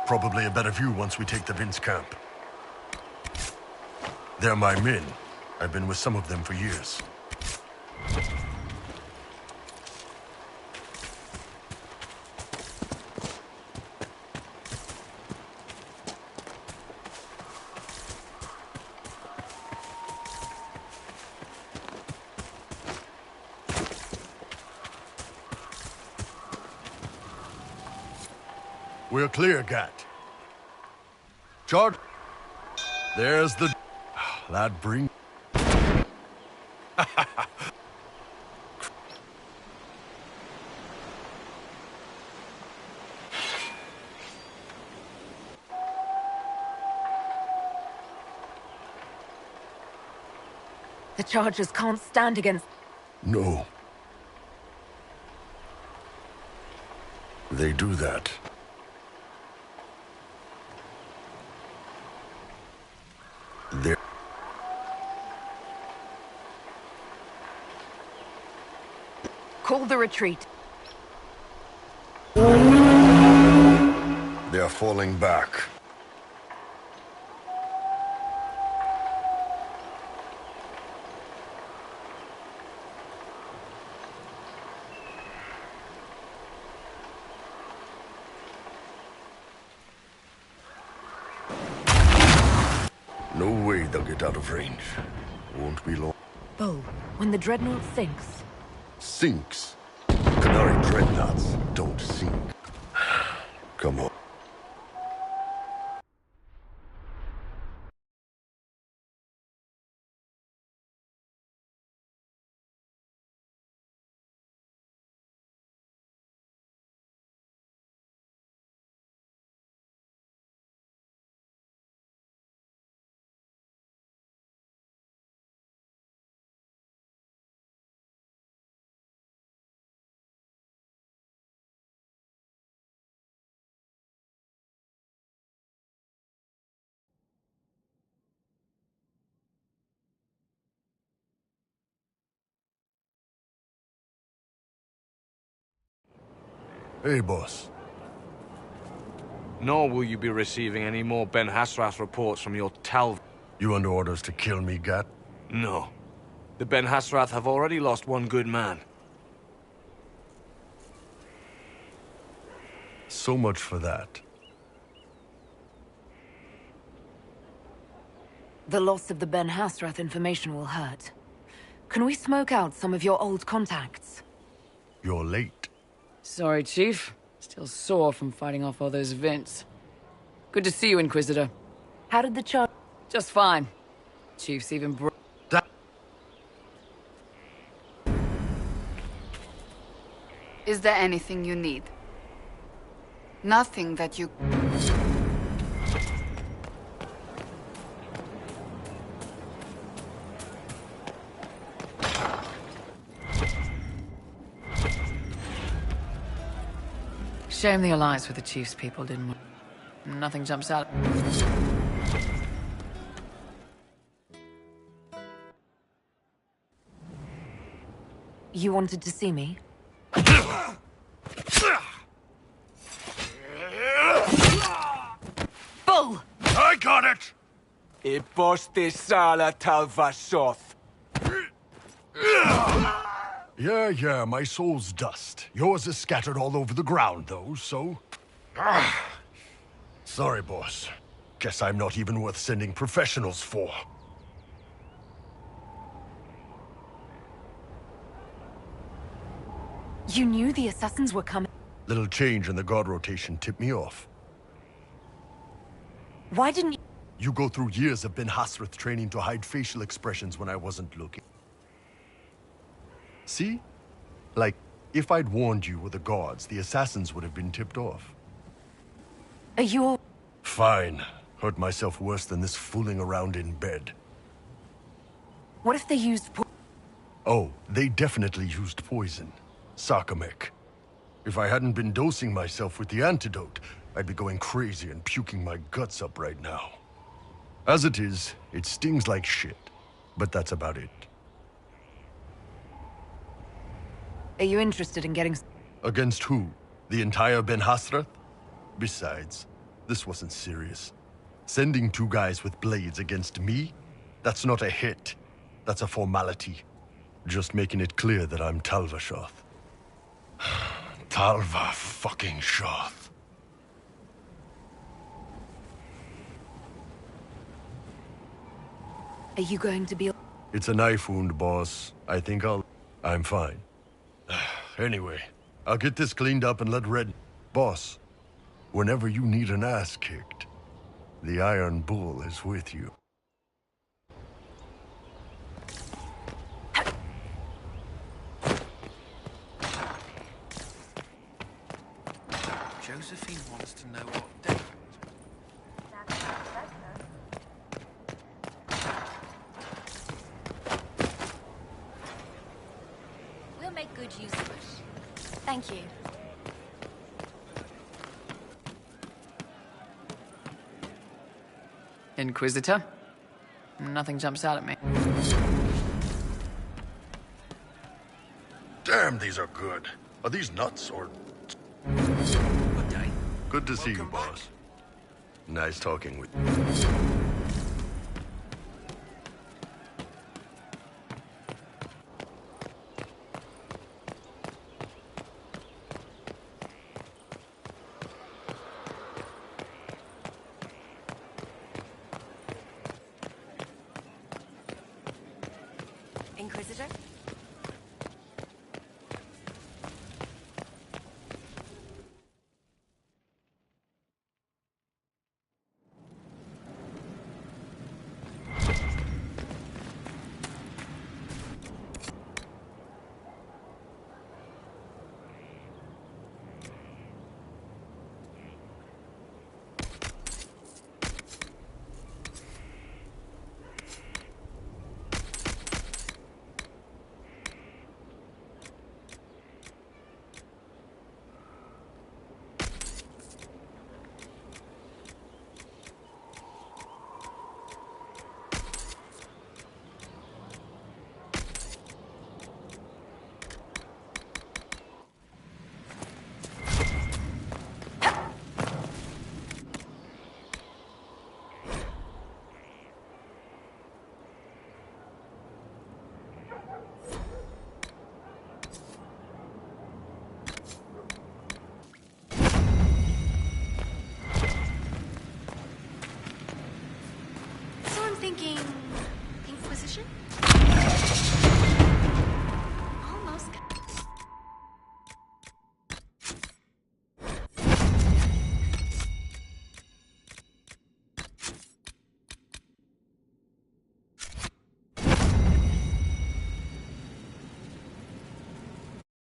Probably a better view once we take the Vince camp. They're my men. I've been with some of them for years. We're clear, Gat. Charge. There's the... That bring... The Chargers can't stand against... No. They do that. They're... Call the retreat. They're falling back. No way they'll get out of range. Won't be long. Bull, when the dreadnought sinks... Sinks? Canary dreadnoughts don't sink. Come on. Hey, boss. Nor will you be receiving any more Ben Hasrath reports from your Tal... You under orders to kill me, Gat? No. The Ben Hasrath have already lost one good man. So much for that. The loss of the Ben Hasrath information will hurt. Can we smoke out some of your old contacts? You're late. Sorry, Chief. Still sore from fighting off all those vents. Good to see you, Inquisitor. How did the charge... Just fine. Chief's even Is there anything you need? Nothing that you... Shame the alliance with the Chief's people didn't work. Nothing jumps out. You wanted to see me? Bull! I got it! Iposte sala talvasoth. Yeah, my soul's dust. Yours is scattered all over the ground, though, so... Sorry, boss. Guess I'm not even worth sending professionals for. You knew the assassins were coming. Little change in the guard rotation tipped me off. Why didn't you... You go through years of Ben Hasrath training to hide facial expressions when I wasn't looking. See? Like, if I'd warned you were the guards, the assassins would have been tipped off. Are you all... Fine. Hurt myself worse than this fooling around in bed. What if they used... Oh, they definitely used poison. Sarcomech. If I hadn't been dosing myself with the antidote, I'd be going crazy and puking my guts up right now. As it is, it stings like shit. But that's about it. Are you interested in getting... Against who? The entire Ben Hasrath? Besides, this wasn't serious. Sending two guys with blades against me? That's not a hit. That's a formality. Just making it clear that I'm Talvashoth. Talva fucking Shoth. Are you going to be... It's a knife wound, boss. I think I'm fine. Anyway, I'll get this cleaned up and let Red... Boss, whenever you need an ass kicked, the Iron Bull is with you. Josephine wants to know what day. use the bush. Thank you. Inquisitor? Nothing jumps out at me. Damn, these are good. Are these nuts or... Good day. Good to see you, boss. Nice talking with you. Inquisitor? So I'm thinking... Inquisition?